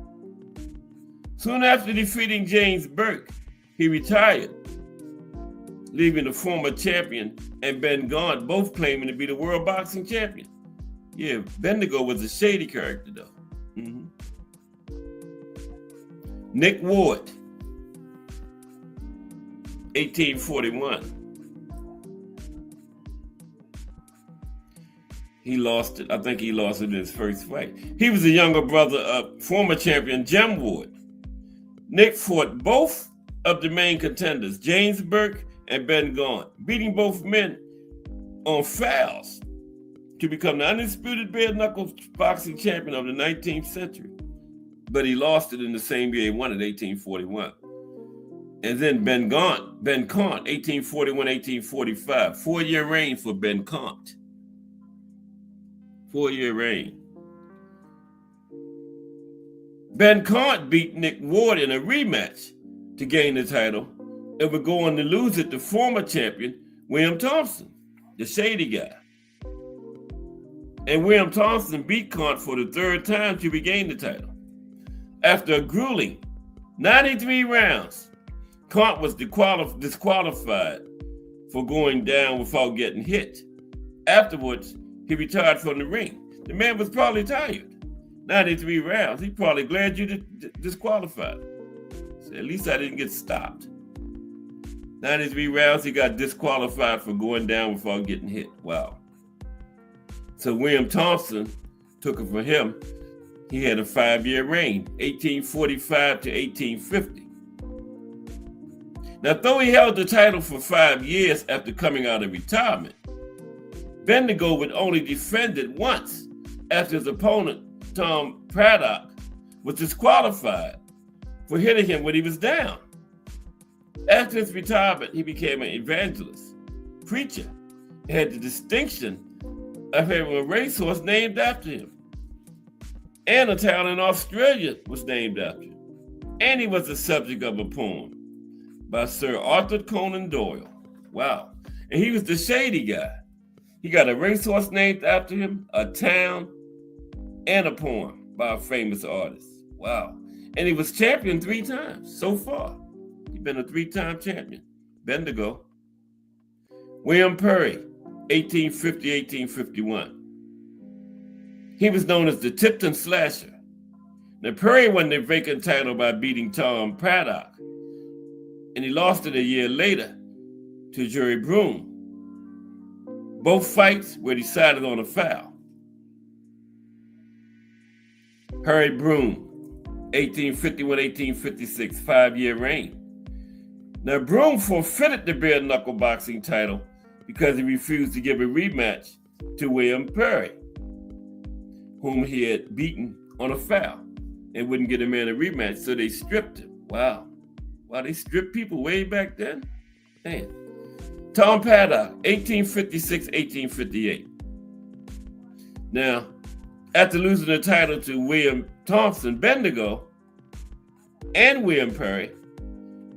Soon after defeating James Burke, he retired, leaving the former champion and Ben Gaunt both claiming to be the world boxing champion. Yeah, Bendigo was a shady character, though. Mm-hmm. Nick Ward, 1841. He lost it. I think he lost it in his first fight. He was the younger brother of former champion Jim Ward. Nick fought both of the main contenders, James Burke and Ben Gaunt, beating both men on fouls to become the undisputed bare knuckle boxing champion of the 19th century. But he lost it in the same year he won it, 1841. And then Ben Gaunt, 1841, 1845, 4-year reign for Ben Gaunt. 4-year reign. Ben Gaunt beat Nick Ward in a rematch to gain the title and would go on to lose it to former champion William Thompson, the shady guy. And William Thompson beat Gaunt for the third time to regain the title. After a grueling 93 rounds, Gaunt was disqualified for going down without getting hit. Afterwards, he retired from the ring. The man was probably tired. 93 rounds. He's probably glad you disqualified. So at least I didn't get stopped. 93 rounds, he got disqualified for going down without getting hit. Wow. So William Thompson took it from him. He had a 5-year reign, 1845 to 1850. Now, though he held the title for 5 years after coming out of retirement, Bendigo would only defend it once after his opponent, Tom Paddock, was disqualified for hitting him when he was down. After his retirement, he became an evangelist, preacher, and had the distinction of having a racehorse named after him. And a town in Australia was named after him. And he was the subject of a poem by Sir Arthur Conan Doyle. Wow. And he was the shady guy. He got a racehorse named after him, a town, and a poem by a famous artist. Wow. And he was champion 3 times so far. He's been a 3-time champion. Bendigo. William Perry, 1850, 1851. He was known as the Tipton Slasher. Now, Perry won the vacant title by beating Tom Paddock, and he lost it a year later to Jerry Broome. Both fights were decided on a foul. Harry Broome, 1851, 1856, 5-year reign. Now, Broome forfeited the bare knuckle boxing title because he refused to give a rematch to William Perry, whom he had beaten on a foul, and wouldn't get a man a rematch, so they stripped him. Wow. Wow, they stripped people way back then? Man. Tom Paddock, 1856, 1858. Now, after losing the title to William Thompson, Bendigo, and William Perry,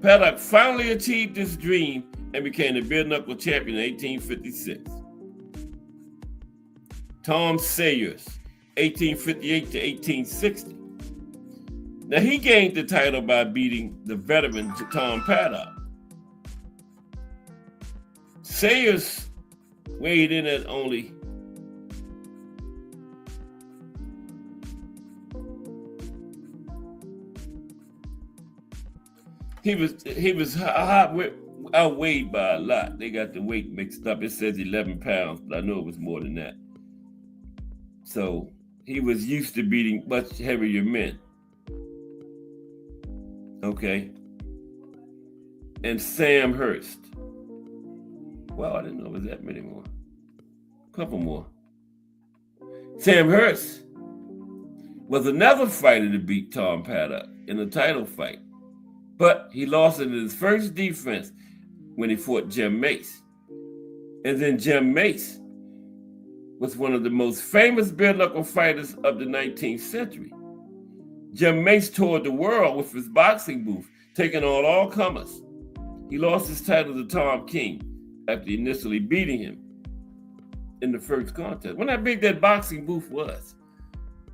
Paddock finally achieved his dream and became the bare knuckle champion in 1856. Tom Sayers, 1858 to 1860. Now, he gained the title by beating the veteran Tom Paddock. Sayers weighed in at only ', outweighed by a lot. They got the weight mixed up. It says 11 pounds, but I know it was more than that. So he was used to beating much heavier men. Okay. And Sam Hurst. Wow, I didn't know it was that many more. A couple more. Sam Hurst was another fighter to beat Tom Paddock in a title fight, but he lost in his first defense when he fought Jim Mace. And then Jim Mace was one of the most famous bare knuckle fighters of the 19th century. Jim Mace toured the world with his boxing booth, taking on all comers. He lost his title to Tom King after initially beating him in the first contest. When how big that boxing booth was.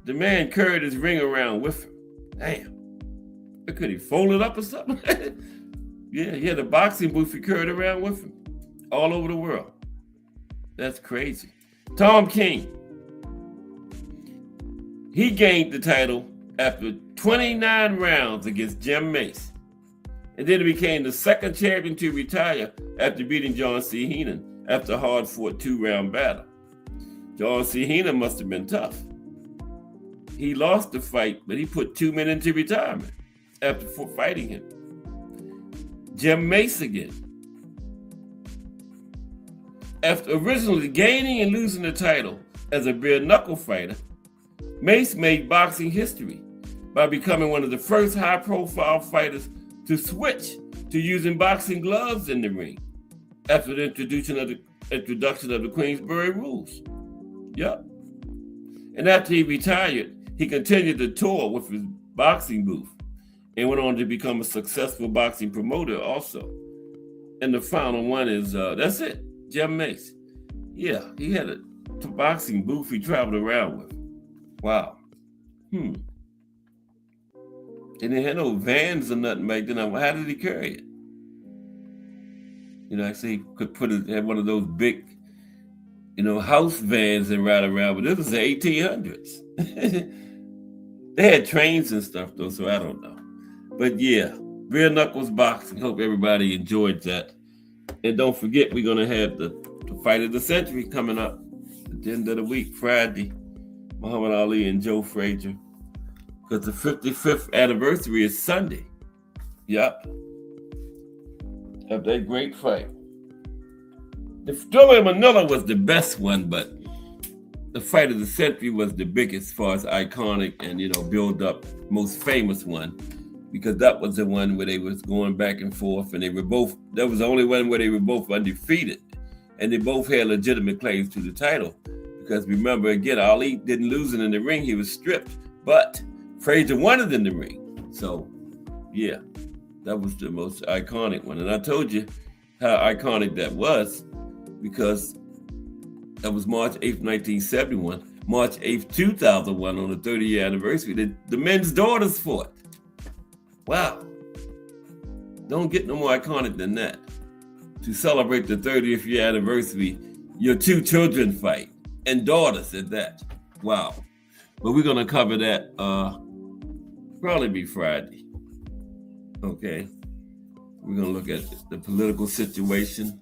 The man carried his ring around with him. Damn. Could he fold it up or something? Yeah, he had a boxing booth he carried around with him all over the world. That's crazy. Tom King. He gained the title after 29 rounds against Jim Mace. And then he became the second champion to retire after beating John C. Heenan after a hard-fought 2-round battle. John C. Heenan must have been tough. He lost the fight, but he put 2 men into retirement after fighting him. Jim Mace again. After originally gaining and losing the title as a bare knuckle fighter, Mace made boxing history by becoming one of the first high-profile fighters to switch to using boxing gloves in the ring after the introduction of the Queensberry rules. Yep. And after he retired, he continued to tour with his boxing booth and went on to become a successful boxing promoter also. And the final one is, that's it, Jim Mace. Yeah, he had a boxing booth he traveled around with. Wow. And they had no vans or nothing back then. How did he carry it? You know, I say he could have one of those big, house vans and ride around, but this was the 1800s. They had trains and stuff though, so I don't know. But yeah, Rear Knuckles Boxing. Hope everybody enjoyed that. And don't forget, we're going to have the fight of the century coming up at the end of the week, Friday. Muhammad Ali and Joe Frazier. Because the 55th anniversary is Sunday. Yep. Of that great fight. The Thriller in Manila was the best one, but the fight of the century was the biggest as far as iconic and, build up, most famous one. Because that was the one where they was going back and forth and that was the only one where they were both undefeated. And they both had legitimate claims to the title. Because remember, again, Ali didn't lose it in the ring, he was stripped. But Frazier won it in the ring. So, yeah, that was the most iconic one. And I told you how iconic that was because that was March 8th, 1971. March 8th, 2001, on the 30th anniversary, the men's daughters fought. Wow. Don't get no more iconic than that. To celebrate the 30th year anniversary, your two children fight, and daughters at that. Wow. But we're going to cover that probably be Friday. Okay. We're going to look at the political situation.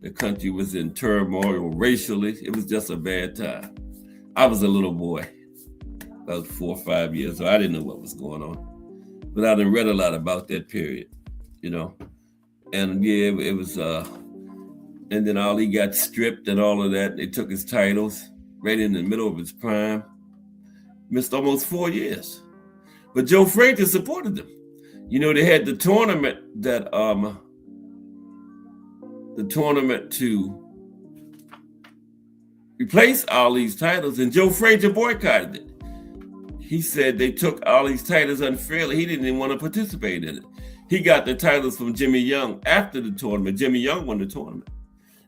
The country was in turmoil racially. It was just a bad time. I was a little boy, about 4 or 5 years, so I didn't know what was going on. But I done read a lot about that period, And yeah, it was, and then Ali got stripped and all of that. They took his titles right in the middle of his prime. Missed almost 4 years. But Joe Frazier supported them. They had the tournament to replace Ali's titles, and Joe Frazier boycotted it. He said they took Ali's titles unfairly. He didn't even want to participate in it. He got the titles from Jimmy Young after the tournament. Jimmy Young won the tournament.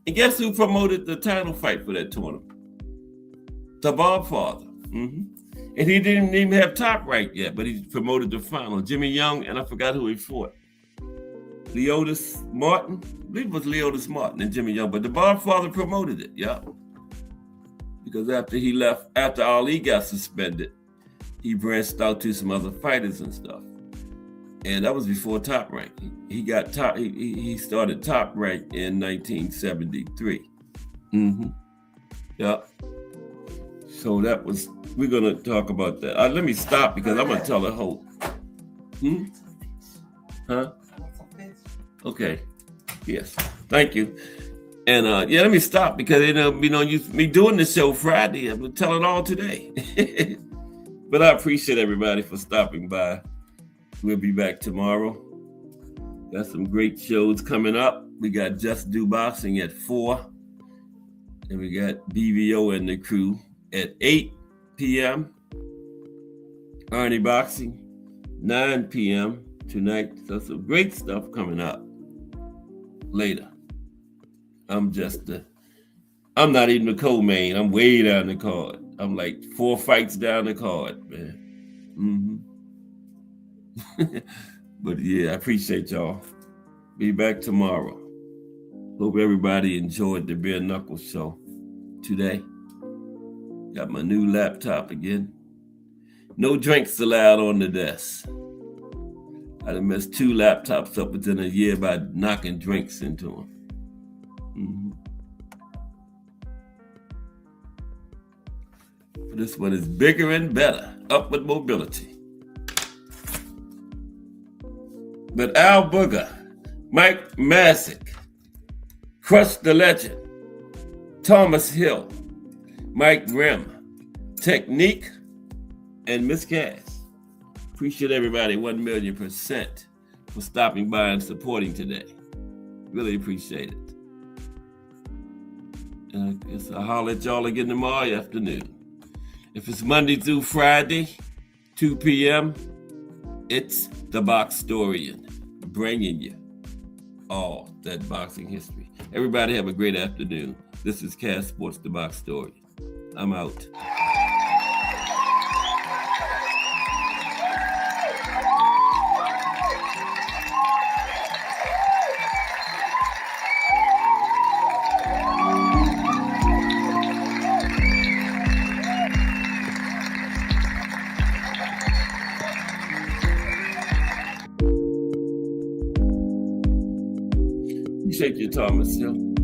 And guess who promoted the title fight for that tournament? The Bob Father. And he didn't even have Top Rank yet, but he promoted the final. Jimmy Young, and I forgot who he fought. Leotis Martin? I believe it was Leotis Martin and Jimmy Young, but the Bob Father promoted it, yeah. Because after Ali got suspended, he branched out to some other fighters and stuff. And that was before Top Rank. He started Top Rank in 1973. Yeah. So we're going to talk about that. Let me stop because I'm going to tell the whole. Huh? Okay. Yes. Thank you. And let me stop because me doing this show Friday. I'm going to tell it all today. But I appreciate everybody for stopping by. We'll be back tomorrow. Got some great shows coming up. We got Just Do Boxing at 4. And we got BVO and the crew at 8 p.m. Arnie Boxing 9 p.m. tonight. So some great stuff coming up later. I'm not even the co-main. I'm way down the card. I'm like 4 fights down the card, man. But yeah, I appreciate y'all. Be back tomorrow. Hope everybody enjoyed the Bare Knuckle show today. Got my new laptop again. No drinks allowed on the desk. I done messed 2 laptops up within a year by knocking drinks into them. This one is bigger and better. Upward mobility. But Al Booger, Mike Masick, Crush the Legend, Thomas Hill, Mike Grimm, Technique, and Miss Cass. Appreciate everybody 1,000,000% for stopping by and supporting today. Really appreciate it. I guess I'll holler at y'all again tomorrow afternoon. If it's Monday through Friday, 2 p.m., it's the Boxtorian, bringing you all that boxing history. Everybody have a great afternoon. This is Cass Sports, the Boxtorian. I'm out. Appreciate you, Thomas Hill.